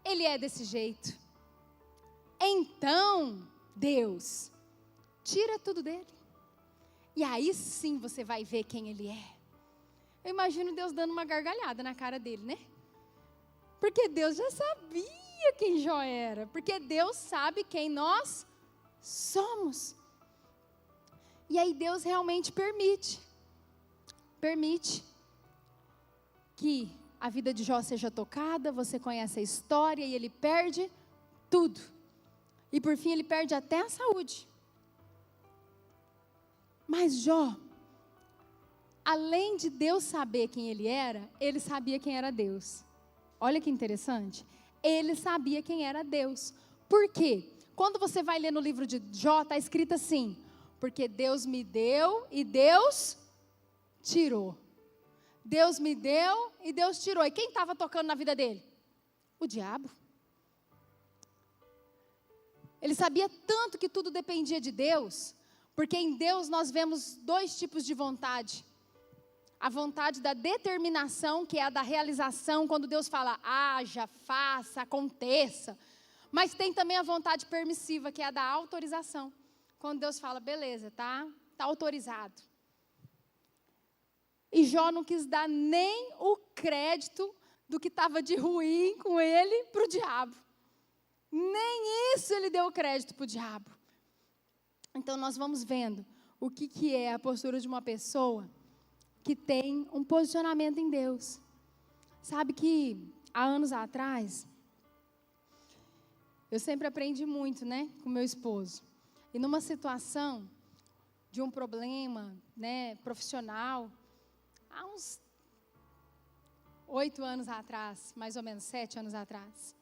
ele é desse jeito. Então, Deus, tira tudo dele. E aí sim você vai ver quem ele é. Eu imagino Deus dando uma gargalhada na cara dele, né? Porque Deus já sabia quem Jó era. Porque Deus sabe quem nós somos. E aí Deus realmente permite que a vida de Jó seja tocada. Você conhece a história e ele perde tudo. E por fim ele perde até a saúde. Mas Jó, além de Deus saber quem ele era, ele sabia quem era Deus. Olha que interessante. Ele sabia quem era Deus. Por quê? Quando você vai ler no livro de Jó, está escrito assim: porque Deus me deu e Deus tirou. Deus me deu e Deus tirou. E quem estava tocando na vida dele? O diabo. Ele sabia tanto que tudo dependia de Deus, porque em Deus nós vemos dois tipos de vontade. A vontade da determinação, que é a da realização, quando Deus fala, haja, faça, aconteça. Mas tem também a vontade permissiva, que é a da autorização. Quando Deus fala, beleza, tá autorizado. E Jó não quis dar nem o crédito do que estava de ruim com ele para o diabo. Nem isso ele deu crédito para o diabo. Então nós vamos vendo o que é a postura de uma pessoa que tem um posicionamento em Deus. Sabe que há anos atrás, eu sempre aprendi muito, né, com meu esposo. E numa situação de um problema, né, profissional, há uns 8 anos atrás, mais ou menos 7 anos atrás.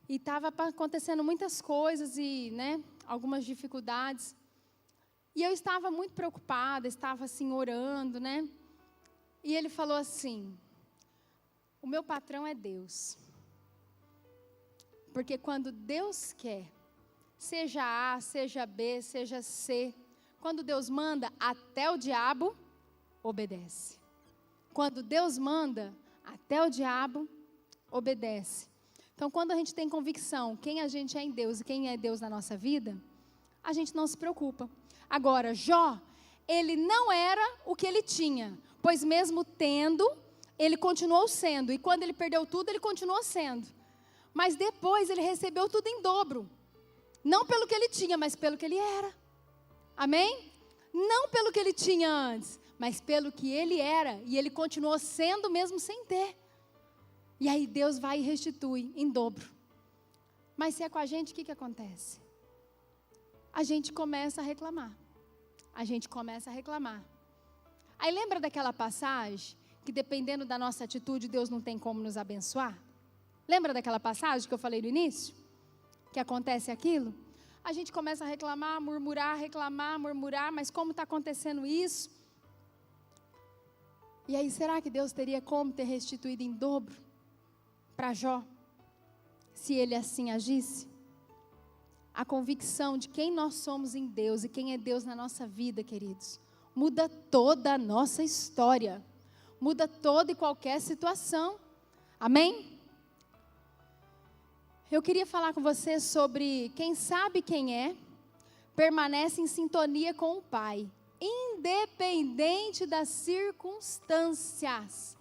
E estava acontecendo muitas coisas e, né, algumas dificuldades. E eu estava muito preocupada, estava assim orando, né? E ele falou assim: o meu patrão é Deus. Porque quando Deus quer, seja A, seja B, seja C, quando Deus manda, até o diabo obedece. Quando Deus manda, até o diabo obedece. Então, quando a gente tem convicção quem a gente é em Deus e quem é Deus na nossa vida, a gente não se preocupa. Agora, Jó, ele não era o que ele tinha, pois mesmo tendo, ele continuou sendo. E quando ele perdeu tudo, ele continuou sendo. Mas depois ele recebeu tudo em dobro. Não pelo que ele tinha, mas pelo que ele era. Amém? Não pelo que ele tinha antes, mas pelo que ele era. E ele continuou sendo mesmo sem ter. E aí Deus vai e restitui em dobro. Mas se é com a gente, o que acontece? A gente começa a reclamar. A gente começa a reclamar. Aí lembra daquela passagem que dependendo da nossa atitude, Deus não tem como nos abençoar? Lembra daquela passagem que eu falei no início? Que acontece aquilo? A gente começa a reclamar, reclamar, murmurar, mas como está acontecendo isso? E aí será que Deus teria como ter restituído em dobro para Jó, se ele assim agisse? A convicção de quem nós somos em Deus e quem é Deus na nossa vida, queridos, muda toda a nossa história, muda toda e qualquer situação. Amém? Eu queria falar com você sobre quem sabe quem é, permanece em sintonia com o Pai, independente das circunstâncias.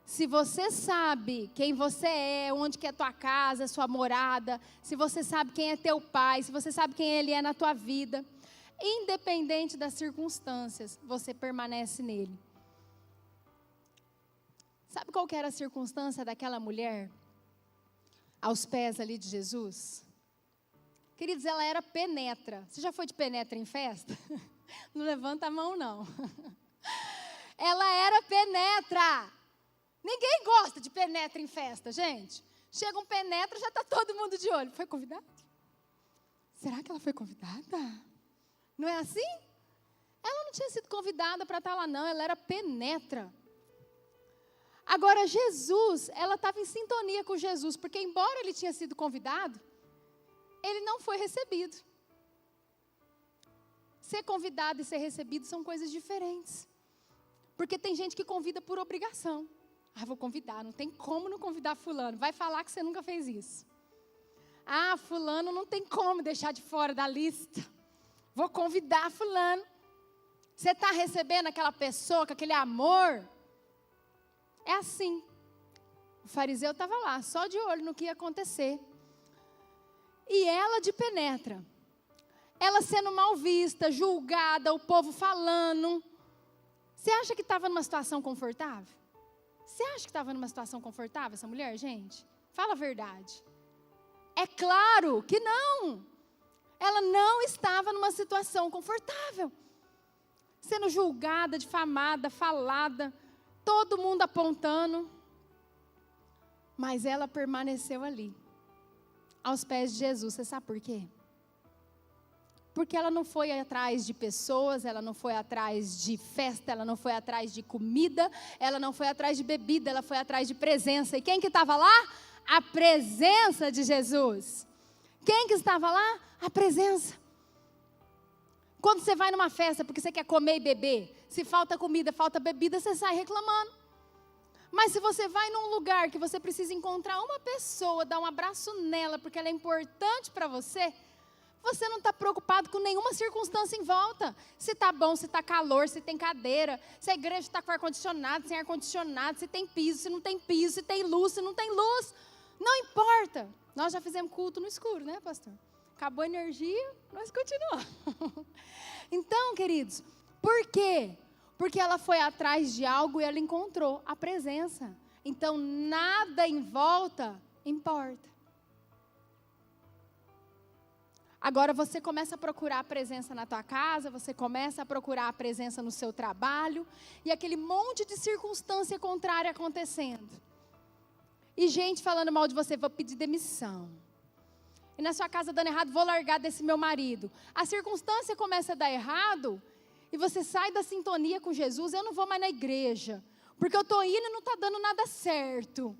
Se você sabe quem você é, onde que é a tua casa, a sua morada, se você sabe quem é teu pai, se você sabe quem ele é na tua vida, independente das circunstâncias, você permanece nele. Sabe qual que era a circunstância daquela mulher aos pés ali de Jesus? Queridos, ela era penetra. Você já foi de penetra em festa? Não levanta a mão, não. Ela era penetra. Ninguém gosta de penetra em festa, gente. Chega um penetra, já está todo mundo de olho. Foi convidado? Será que ela foi convidada? Não é assim? Ela não tinha sido convidada para estar lá, não. Ela era penetra. Agora, Jesus, ela estava em sintonia com Jesus, porque embora ele tinha sido convidado, ele não foi recebido. Ser convidado e ser recebido são coisas diferentes. Porque tem gente que convida por obrigação. Ah, vou convidar, não tem como não convidar fulano. Vai falar que você nunca fez isso. Ah, fulano não tem como deixar de fora da lista. Vou convidar fulano. Você está recebendo aquela pessoa com aquele amor? É assim. O fariseu estava lá, só de olho no que ia acontecer. E ela de penetra. Ela sendo mal vista, julgada, o povo falando. Você acha que estava numa situação confortável? Você acha que estava numa situação confortável essa mulher, gente? Fala a verdade. É claro que não. Ela não estava numa situação confortável. Sendo julgada, difamada, falada, todo mundo apontando. Mas ela permaneceu ali, aos pés de Jesus. Você sabe por quê? Porque ela não foi atrás de pessoas, ela não foi atrás de festa, ela não foi atrás de comida, ela não foi atrás de bebida, ela foi atrás de presença. E quem que estava lá? A presença de Jesus. Quem que estava lá? A presença. Quando você vai numa festa porque você quer comer e beber, se falta comida, falta bebida, você sai reclamando. Mas se você vai num lugar que você precisa encontrar uma pessoa, dar um abraço nela, porque ela é importante para você, você não está preocupado com nenhuma circunstância em volta. Se está bom, se está calor, se tem cadeira, se a igreja está com ar-condicionado, sem ar-condicionado, se tem piso, se não tem piso, se tem luz, se não tem luz. Não importa. Nós já fizemos culto no escuro, né, pastor? Acabou a energia, nós continuamos. Então, queridos, por quê? Porque ela foi atrás de algo e ela encontrou a presença. Então, nada em volta importa. Agora você começa a procurar a presença na tua casa, você começa a procurar a presença no seu trabalho, e aquele monte de circunstância contrária acontecendo. E gente falando mal de você, vou pedir demissão. E na sua casa dando errado, vou largar desse meu marido. A circunstância começa a dar errado, e você sai da sintonia com Jesus, eu não vou mais na igreja, porque eu estou indo e não está dando nada certo.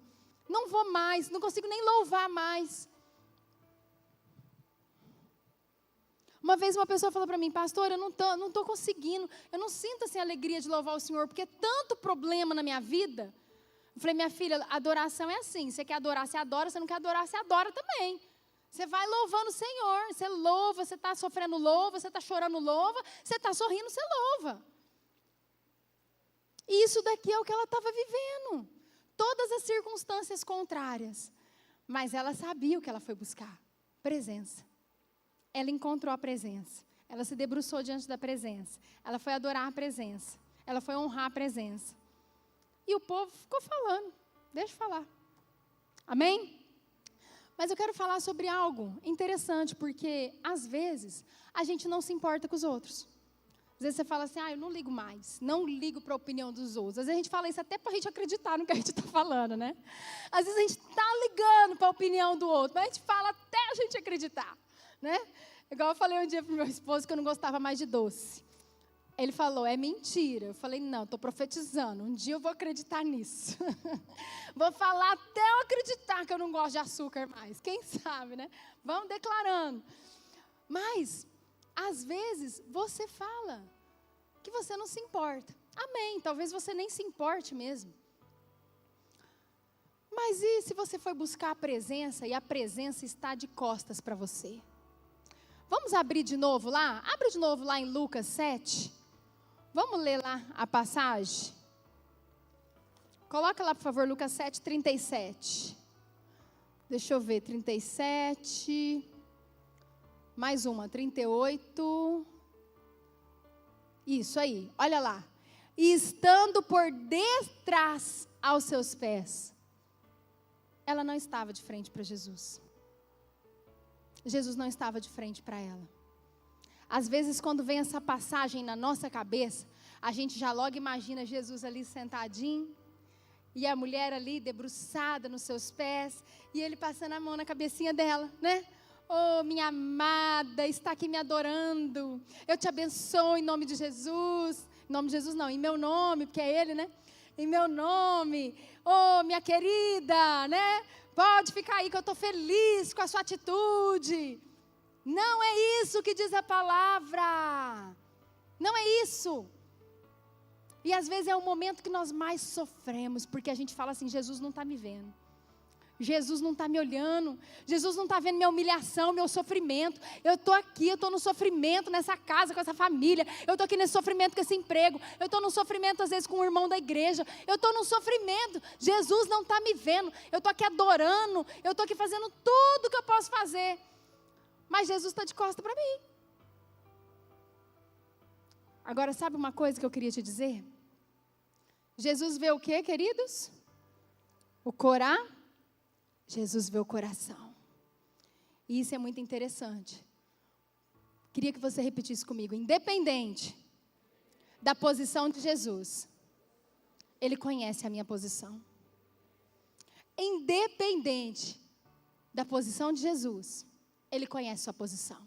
Não vou mais, não consigo nem louvar mais. Uma vez uma pessoa falou para mim, pastor, eu não tô conseguindo, eu não sinto assim a alegria de louvar o Senhor, porque é tanto problema na minha vida. Eu falei, minha filha, adoração é assim, você quer adorar, você adora, você não quer adorar, você adora também. Você vai louvando o Senhor, você louva, você está sofrendo, louva, você está chorando, louva, você está sorrindo, você louva. E isso daqui é o que ela estava vivendo. Todas as circunstâncias contrárias. Mas ela sabia o que ela foi buscar, presença. Ela encontrou a presença. Ela se debruçou diante da presença. Ela foi adorar a presença. Ela foi honrar a presença. E o povo ficou falando. Deixa eu falar. Amém? Mas eu quero falar sobre algo interessante, porque às vezes a gente não se importa com os outros. Às vezes você fala assim, eu não ligo mais, não ligo para a opinião dos outros. Às vezes a gente fala isso até para a gente acreditar no que a gente está falando, né? Às vezes a gente está ligando para a opinião do outro, mas a gente fala até a gente acreditar, né? Igual eu falei um dia para o meu esposo que eu não gostava mais de doce. Ele falou, é mentira. Eu falei, não, estou profetizando. Um dia eu vou acreditar nisso. Vou falar até eu acreditar que eu não gosto de açúcar mais. Quem sabe, né? Vamos declarando. Mas, às vezes, você fala que você não se importa. Amém. Talvez você nem se importe mesmo. Mas e se você foi buscar a presença e a presença está de costas para você? Vamos abrir de novo lá? Abre de novo lá em Lucas 7. Vamos ler lá a passagem? Coloca lá, por favor, Lucas 7, 37. Deixa eu ver, 37. Mais uma, 38. Isso aí, olha lá. E estando por detrás aos seus pés. Ela não estava de frente para Jesus. Jesus não estava de frente para ela. Às vezes, quando vem essa passagem na nossa cabeça, a gente já logo imagina Jesus ali sentadinho, e a mulher ali debruçada nos seus pés, e ele passando a mão na cabecinha dela, né? Oh, minha amada, está aqui me adorando. Eu te abençoo em nome de Jesus. Em nome de Jesus não, em meu nome, porque é ele, né? Em meu nome. Oh, minha querida, né? Pode ficar aí que eu estou feliz com a sua atitude. Não é isso que diz a palavra. Não é isso. E às vezes é o momento que nós mais sofremos, porque a gente fala assim, Jesus não está me vendo. Jesus não está me olhando. Jesus não está vendo minha humilhação, meu sofrimento. Eu estou aqui, eu estou no sofrimento nessa casa, com essa família. Eu estou aqui nesse sofrimento com esse emprego. Eu estou no sofrimento às vezes com um irmão da igreja. Eu estou no sofrimento. Jesus não está me vendo. Eu estou aqui adorando. Eu estou aqui fazendo tudo que eu posso fazer. Mas Jesus está de costa para mim. Agora, sabe uma coisa que eu queria te dizer? Jesus vê o quê, queridos? O corá? Jesus vê o coração. E isso é muito interessante. Queria que você repetisse comigo. Independente da posição de Jesus, Ele conhece a minha posição. Independente da posição de Jesus, Ele conhece sua posição.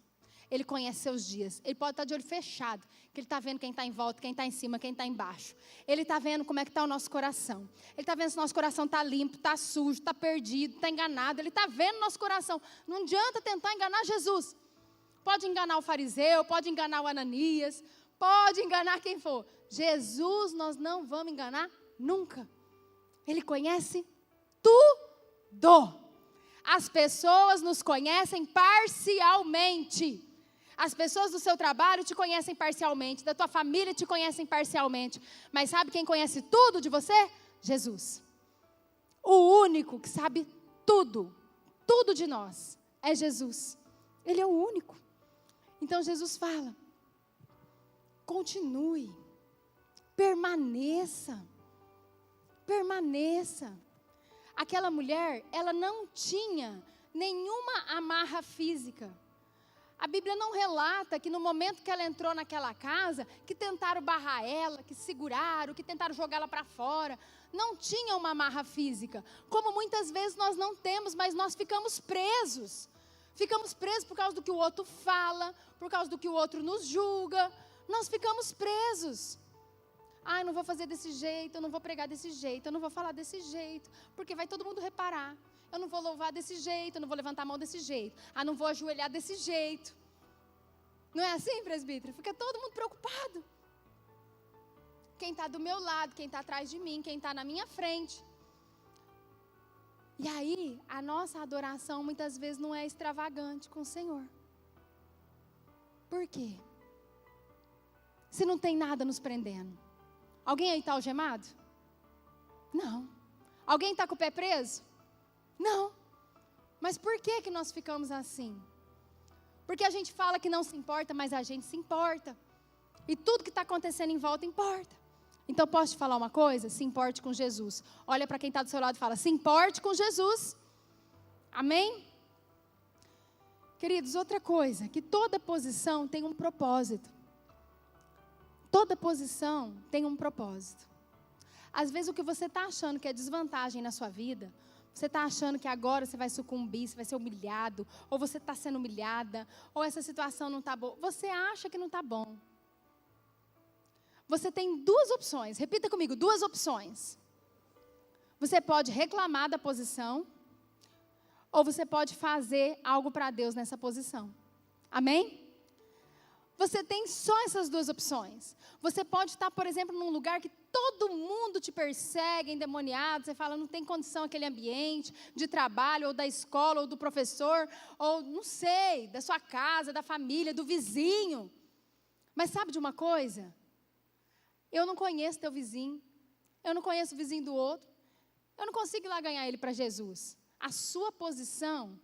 Ele conhece seus dias. Ele pode estar de olho fechado, que Ele está vendo quem está em volta, quem está em cima, quem está embaixo. Ele está vendo como é que está o nosso coração. Ele está vendo se o nosso coração está limpo, está sujo, está perdido, está enganado. Ele está vendo o nosso coração. Não adianta tentar enganar Jesus. Pode enganar o fariseu, pode enganar o Ananias, pode enganar quem for. Jesus nós não vamos enganar nunca. Ele conhece tudo. As pessoas nos conhecem parcialmente. As pessoas do seu trabalho te conhecem parcialmente, da tua família te conhecem parcialmente. Mas sabe quem conhece tudo de você? Jesus. O único que sabe tudo, tudo de nós, é Jesus. Ele é o único. Então Jesus fala, continue, permaneça. Aquela mulher, ela não tinha nenhuma amarra física. A Bíblia não relata que no momento que ela entrou naquela casa, que tentaram barrar ela, que seguraram, que tentaram jogá-la para fora. Não tinha uma amarra física. Como muitas vezes nós não temos, mas nós ficamos presos. Ficamos presos por causa do que o outro fala, por causa do que o outro nos julga. Nós ficamos presos. Ah, eu não vou fazer desse jeito, eu não vou pregar desse jeito, eu não vou falar desse jeito, porque vai todo mundo reparar. Eu não vou louvar desse jeito, eu não vou levantar a mão desse jeito. Ah, não vou ajoelhar desse jeito. Não é assim, presbítero? Fica todo mundo preocupado. Quem está do meu lado, quem está atrás de mim, quem está na minha frente. E aí, a nossa adoração muitas vezes não é extravagante com o Senhor. Por quê? Se não tem nada nos prendendo. Alguém aí está algemado? Não. Alguém está com o pé preso? Não. Mas por que nós ficamos assim? Porque a gente fala que não se importa, mas a gente se importa. E tudo que está acontecendo em volta importa. Então posso te falar uma coisa? Se importe com Jesus. Olha para quem está do seu lado e fala, se importe com Jesus. Amém? Queridos, outra coisa, que toda posição tem um propósito. Toda posição tem um propósito. Às vezes o que você está achando que é desvantagem na sua vida, você está achando que agora você vai sucumbir, você vai ser humilhado, ou você está sendo humilhada, ou essa situação não está boa. Você acha que não está bom. Você tem duas opções, repita comigo, duas opções. Você pode reclamar da posição, ou você pode fazer algo para Deus nessa posição. Amém? Você tem só essas duas opções. Você pode estar, por exemplo, num lugar que todo mundo te persegue, endemoniado. Você fala, não tem condição aquele ambiente de trabalho, ou da escola, ou do professor, ou não sei, da sua casa, da família, do vizinho. Mas sabe de uma coisa? Eu não conheço teu vizinho. Eu não conheço o vizinho do outro. Eu não consigo ir lá ganhar ele para Jesus. A sua posição,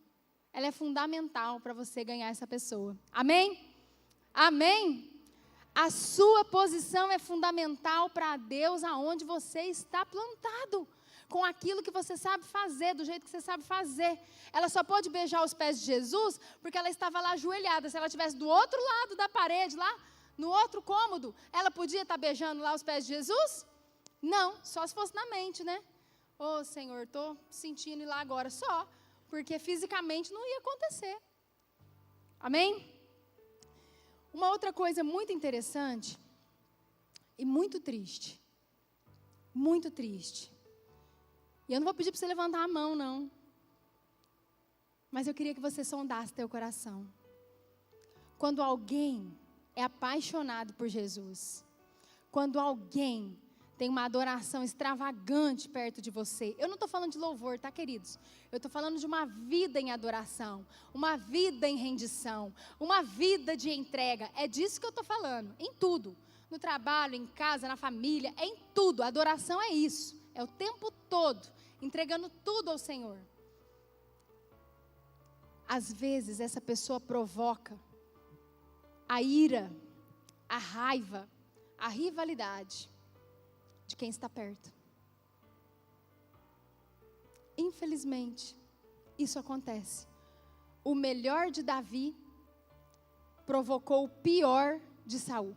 ela é fundamental para você ganhar essa pessoa. Amém? Amém? A sua posição é fundamental para Deus aonde você está plantado, com aquilo que você sabe fazer, do jeito que você sabe fazer. Ela só pode beijar os pés de Jesus porque ela estava lá ajoelhada. Se ela estivesse do outro lado da parede, lá no outro cômodo, ela podia estar beijando lá os pés de Jesus? Não, só se fosse na mente, né? Ô Senhor, estou sentindo ir lá agora só, porque fisicamente não ia acontecer. Amém? Uma outra coisa muito interessante e muito triste, e eu não vou pedir para você levantar a mão, não, mas eu queria que você sondasse teu coração. Quando alguém é apaixonado por Jesus, quando alguém tem uma adoração extravagante perto de você. Eu não estou falando de louvor, tá, queridos? Eu estou falando de uma vida em adoração, uma vida em rendição, uma vida de entrega. É disso que eu estou falando, em tudo. No trabalho, em casa, na família, é em tudo. A adoração é isso, é o tempo todo, entregando tudo ao Senhor. Às vezes, essa pessoa provoca a ira, a raiva, a rivalidade de quem está perto. Infelizmente, isso acontece o melhor de Davi provocou o pior de Saul.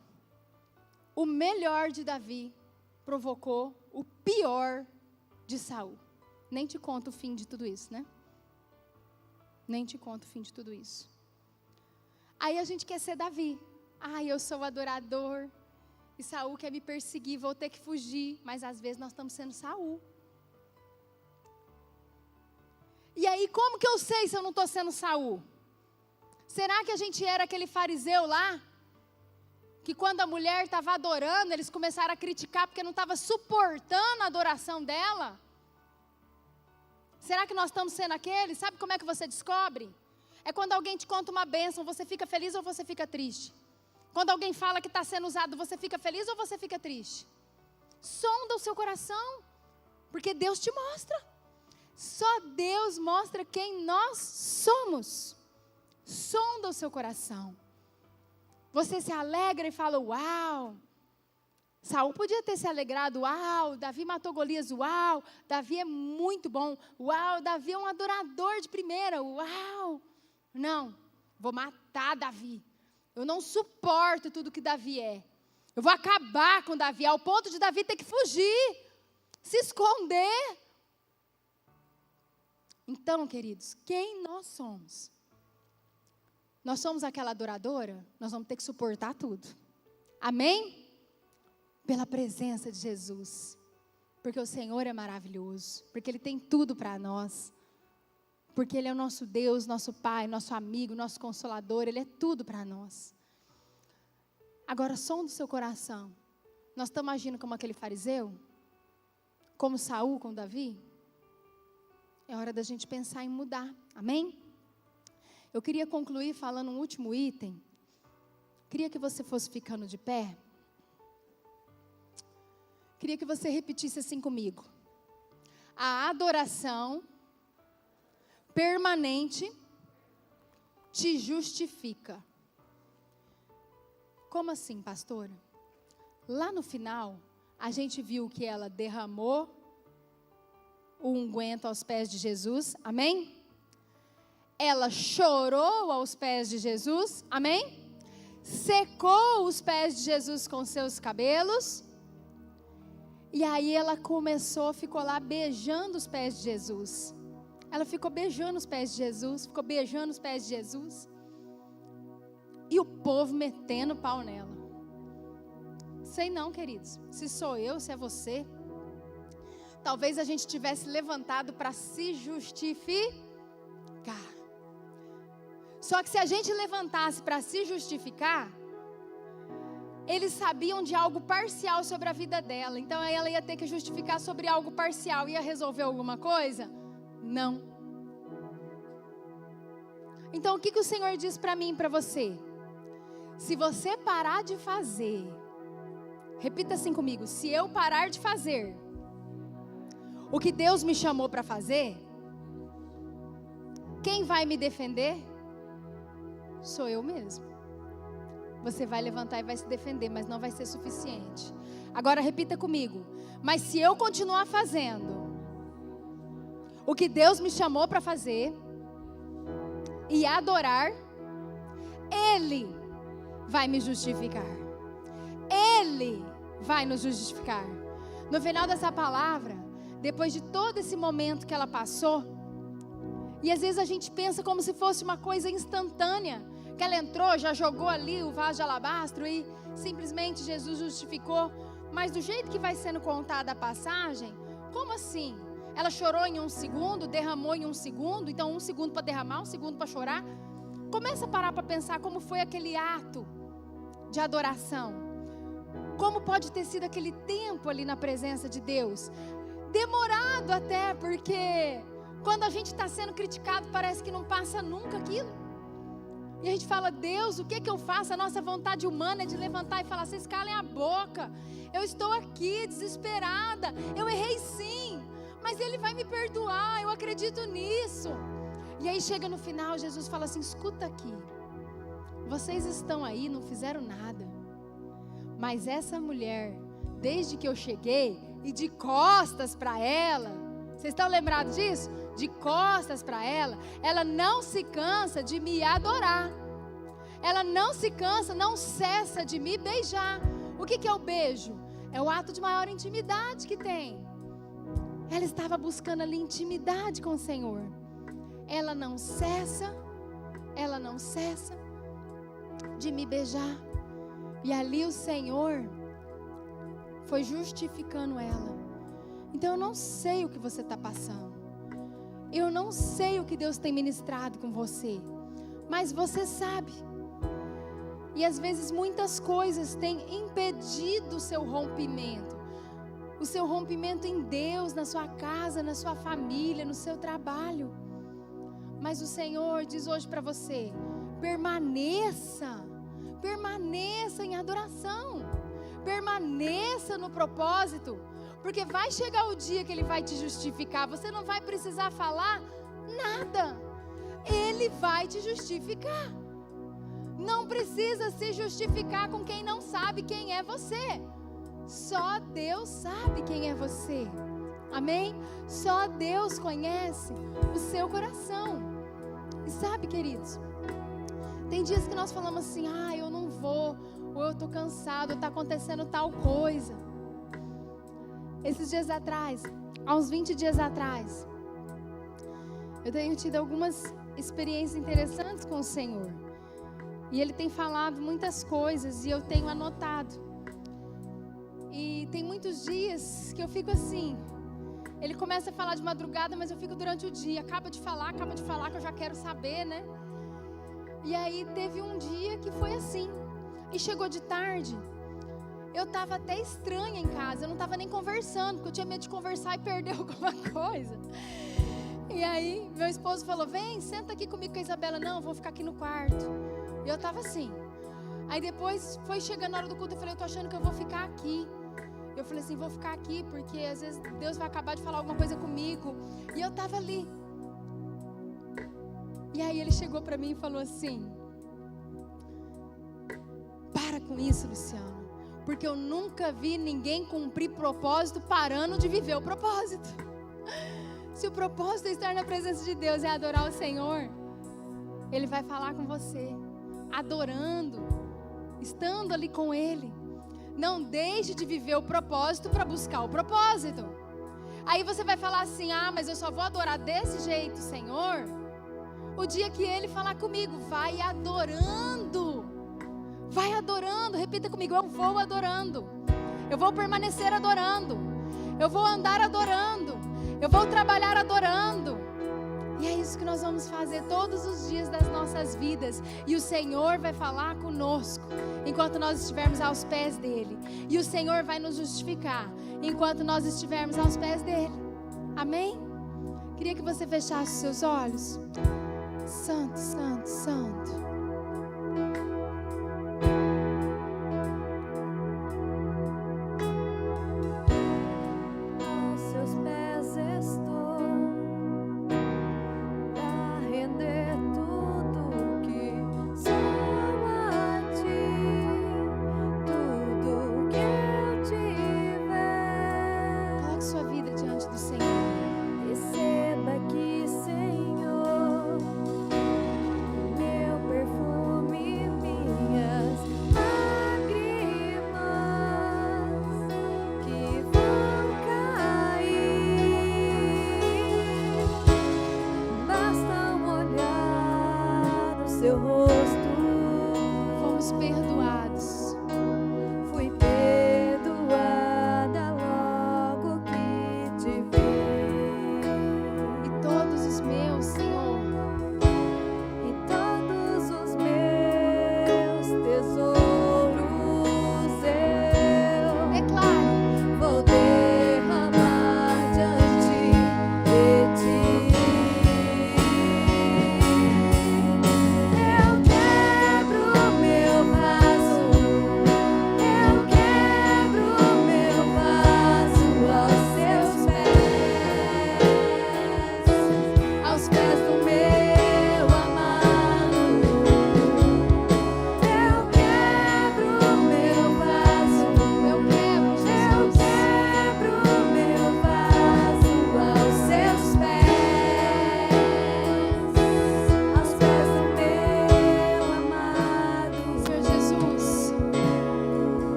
O melhor de Davi provocou o pior de Saul. Nem te conto o fim de tudo isso, né? Nem te conto o fim de tudo isso. Aí a gente quer ser Davi. Eu sou o adorador. E Saul quer me perseguir, vou ter que fugir. Mas às vezes nós estamos sendo Saul. E aí, como que eu sei se eu não estou sendo Saul? Será que a gente era aquele fariseu lá? Que quando a mulher estava adorando, eles começaram a criticar porque não estava suportando a adoração dela? Será que nós estamos sendo aquele? Sabe como é que você descobre? É quando alguém te conta uma bênção, você fica feliz ou você fica triste? Quando alguém fala que está sendo usado, você fica feliz ou você fica triste? Sonda o seu coração, porque Deus te mostra. Só Deus mostra quem nós somos. Sonda o seu coração. Você se alegra e fala, uau. Saul podia ter se alegrado, uau, Davi matou Golias, uau, Davi é muito bom, uau, Davi é um adorador de primeira, uau. Não, vou matar Davi. Eu não suporto tudo que Davi é. Eu vou acabar com Davi, ao ponto de Davi ter que fugir, se esconder. Então, queridos, quem nós somos? Nós somos aquela adoradora? Nós vamos ter que suportar tudo. Amém? Pela presença de Jesus. Porque o Senhor é maravilhoso. Porque Ele tem tudo para nós. Porque Ele é o nosso Deus, nosso Pai, nosso amigo, nosso Consolador. Ele é tudo para nós. Agora, som do seu coração. Nós estamos agindo como aquele fariseu? Como Saul com Davi? É hora da gente pensar em mudar. Amém? Eu queria concluir falando um último item. Queria que você fosse ficando de pé. Queria que você repetisse assim comigo. A adoração permanente te justifica. Como assim, pastora? Lá no final, a gente viu que ela derramou o unguento aos pés de Jesus, amém? Ela chorou aos pés de Jesus, amém? Secou os pés de Jesus com seus cabelos. E aí ela ficou lá beijando os pés de Jesus. Ela ficou beijando os pés de Jesus, ficou beijando os pés de Jesus. E o povo metendo pau nela. Sei não, queridos, se sou eu, se é você. Talvez a gente tivesse levantado para se justificar. Só que se a gente levantasse para se justificar, eles sabiam de algo parcial sobre a vida dela. Então ela ia ter que justificar sobre algo parcial. Ia resolver alguma coisa? Não. Então o que o Senhor diz para mim e para você? Se você parar de fazer, repita assim comigo, se eu parar de fazer o que Deus me chamou para fazer, quem vai me defender? Sou eu mesmo. Você vai levantar e vai se defender, mas não vai ser suficiente. Agora repita comigo. Mas se eu continuar fazendo o que Deus me chamou para fazer e adorar, Ele vai me justificar. Ele vai nos justificar. No final dessa palavra, depois de todo esse momento que ela passou, e às vezes a gente pensa como se fosse uma coisa instantânea, que ela entrou, já jogou ali o vaso de alabastro e simplesmente Jesus justificou. Mas do jeito que vai sendo contada a passagem, como assim? Ela chorou em 1 segundo, derramou em 1 segundo, então 1 segundo para derramar, 1 segundo para chorar. Começa a parar para pensar como foi aquele ato de adoração. Como pode ter sido aquele tempo ali na presença de Deus? Demorado até, porque quando a gente está sendo criticado, parece que não passa nunca aquilo. E a gente fala, Deus, o que eu faço? A nossa vontade humana é de levantar e falar, vocês calem a boca. Eu estou aqui desesperada, eu errei sim, mas Ele vai me perdoar, eu acredito nisso. E aí chega no final, Jesus fala assim, escuta aqui, vocês estão aí, não fizeram nada, mas essa mulher, desde que eu cheguei, e de costas para ela, vocês estão lembrados disso? de costas para ela, ela não se cansa de me adorar. Ela não se cansa, não cessa de me beijar. O que é o beijo? É o ato de maior intimidade que tem. Ela estava buscando ali intimidade com o Senhor. Ela não cessa de me beijar. E ali o Senhor foi justificando ela. Então eu não sei o que você está passando. Eu não sei o que Deus tem ministrado com você. Mas você sabe. E às vezes muitas coisas têm impedido o seu rompimento. O seu rompimento em Deus, na sua casa, na sua família, no seu trabalho. Mas o Senhor diz hoje para você: permaneça em adoração, permaneça no propósito, porque vai chegar o dia que Ele vai te justificar. Você não vai precisar falar nada, Ele vai te justificar. Não precisa se justificar com quem não sabe quem é você. Só Deus sabe quem é você. Amém? Só Deus conhece o seu coração. E sabe, queridos, tem dias que nós falamos assim: eu não vou, ou eu estou cansado, ou está acontecendo tal coisa. Esses dias atrás, há uns 20 dias atrás, eu tenho tido algumas experiências interessantes com o Senhor. E Ele tem falado muitas coisas e eu tenho anotado. E tem muitos dias que eu fico assim. Ele começa a falar de madrugada, mas eu fico durante o dia. Acaba de falar, que eu já quero saber, né? E aí teve um dia que foi assim. E chegou de tarde. Eu estava até estranha em casa. Eu não estava nem conversando, porque eu tinha medo de conversar e perder alguma coisa. E aí meu esposo falou: vem, senta aqui comigo com a Isabela. Não, vou ficar aqui no quarto. E eu estava assim. Aí depois foi chegando a hora do culto. Eu falei: eu tô achando que eu vou ficar aqui. Eu falei assim: vou ficar aqui, porque às vezes Deus vai acabar de falar alguma coisa comigo. E eu estava ali. E aí ele chegou para mim e falou assim: para com isso, Luciano, porque eu nunca vi ninguém cumprir propósito parando de viver o propósito. Se o propósito é estar na presença de Deus, é adorar o Senhor, Ele vai falar com você, adorando, estando ali com Ele. Não deixe de viver o propósito para buscar o propósito. Aí você vai falar assim: mas eu só vou adorar desse jeito, Senhor, o dia que Ele falar comigo. Vai adorando, repita comigo: eu vou adorando, eu vou permanecer adorando, eu vou andar adorando, eu vou trabalhar adorando. E é isso que nós vamos fazer todos os dias das nossas vidas. E o Senhor vai falar conosco enquanto nós estivermos aos pés dEle. E o Senhor vai nos justificar enquanto nós estivermos aos pés dEle. Amém? Queria que você fechasse os seus olhos. Santo, santo, santo. Eu quero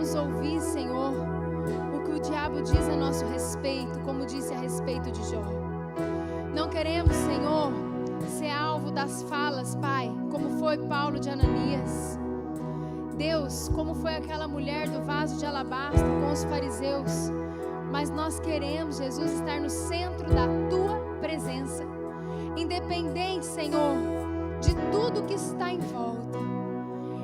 queremos ouvir, Senhor, o que o diabo diz a nosso respeito, como disse a respeito de Jó. Não queremos, Senhor, ser alvo das falas, Pai, como foi Paulo de Ananias. Deus, como foi aquela mulher do vaso de alabastro com os fariseus. Mas nós queremos, Jesus, estar no centro da Tua presença. Independente, Senhor, de tudo que está em volta.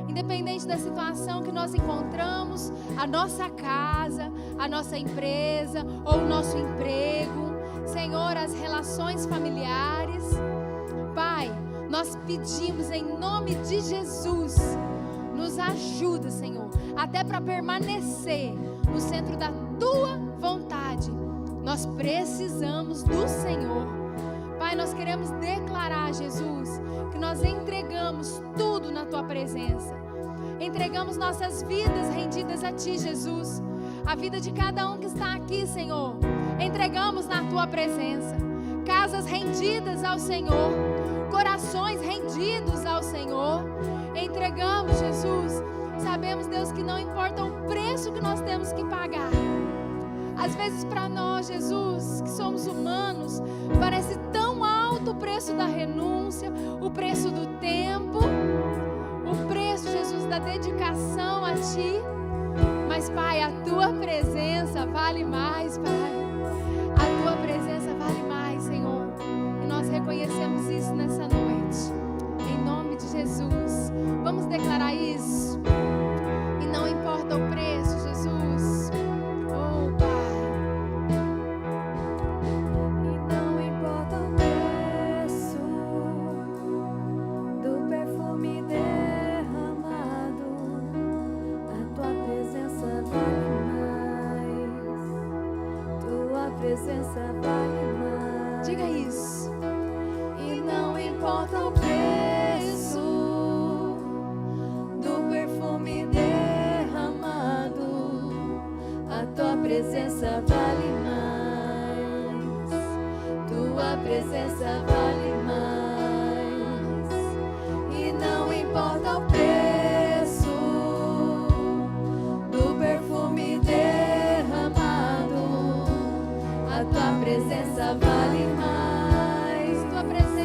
Independente da situação que nós encontramos, a nossa casa, a nossa empresa ou o nosso emprego, Senhor, as relações familiares. Pai, nós pedimos em nome de Jesus, nos ajuda, Senhor, até para permanecer no centro da Tua vontade. Nós precisamos do Senhor. Pai, nós queremos declarar, Jesus, que nós entregamos tudo na Tua presença. Entregamos nossas vidas rendidas a Ti, Jesus. A vida de cada um que está aqui, Senhor, entregamos na Tua presença. Casas rendidas ao Senhor, corações rendidos ao Senhor. Entregamos, Jesus. Sabemos, Deus, que não importa o preço que nós temos que pagar. Às vezes para nós, Jesus, que somos humanos, parece tão alto o preço da renúncia, o preço do tempo, o preço, Jesus, da dedicação a Ti. Mas, Pai, a Tua presença vale mais, Pai. A Tua presença vale mais, Senhor. E nós reconhecemos isso nessa noite. Em nome de Jesus. Vamos declarar isso. E não importa o preço, Jesus. Oh, Pai. E não importa o preço do perfume derramado, a Tua presença vale mais. Tua presença vale mais. Diga isso. E não importa o preço do perfume derramado, a Tua presença vale mais. Tua presença vale mais. E não importa o preço do perfume derramado, a Tua presença vale mais. Tua presença.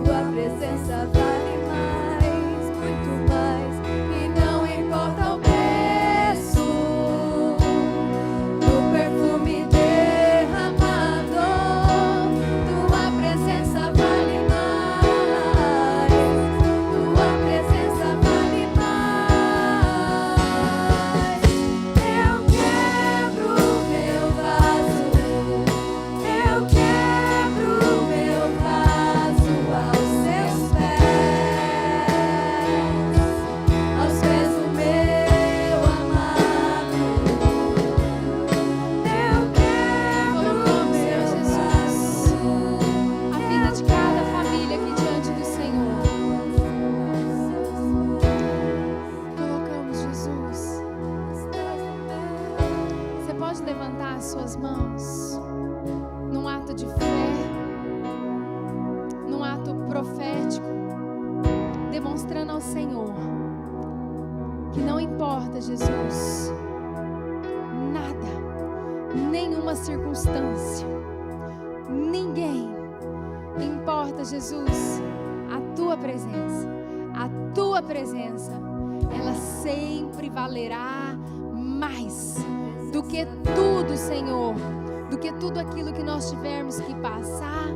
Tua presença vale mais, muito mais. E não importa o preço do perfume derramado, Tua presença vale mais. Tua presença vale mais. Eu quebro o meu vaso, eu quebro o meu vaso aos Seus pés do meu amado. Eu quebro o meu Jesus, vaso, a vida de cada família aqui diante do Senhor. Colocamos, Jesus. Você pode levantar as suas mãos num ato de fé, num ato profético, demonstrando ao Senhor que não importa, Jesus, nada, nenhuma circunstância, ninguém. Importa, Jesus, a Tua presença. A Tua presença, ela sempre valerá mais do que tudo, Senhor, do que tudo aquilo que nós tivermos que passar,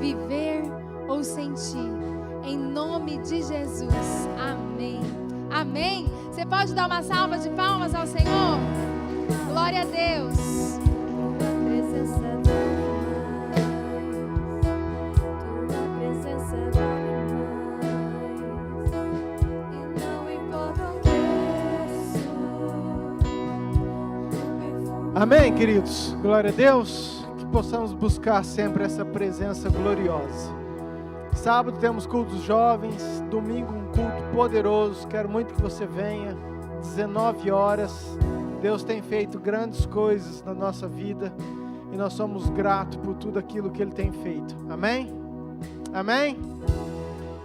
viver ou sentir. Em nome de Jesus. Amém. Amém. Você pode dar uma salva de palmas ao Senhor? Glória a Deus. Tua presença vale mais. Tua presença vale mais. E não importa o preço. Amém, queridos? Glória a Deus. Que possamos buscar sempre essa presença gloriosa. Sábado temos cultos jovens, domingo um culto poderoso. Quero muito que você venha, 19 horas. Deus tem feito grandes coisas na nossa vida e nós somos gratos por tudo aquilo que Ele tem feito. Amém? Amém?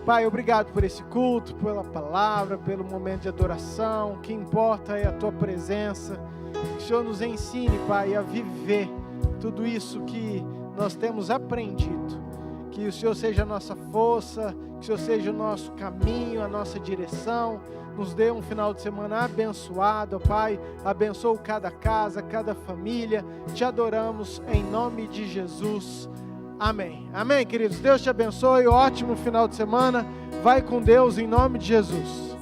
Pai, obrigado por esse culto, pela palavra, pelo momento de adoração. O que importa é a Tua presença. Que o Senhor nos ensine, Pai, a viver tudo isso que nós temos aprendido. Que o Senhor seja a nossa força, que o Senhor seja o nosso caminho, a nossa direção. Nos dê um final de semana abençoado, Pai. Abençoa cada casa, cada família. Te adoramos em nome de Jesus. Amém. Amém, queridos. Deus te abençoe. Ótimo final de semana. Vai com Deus em nome de Jesus.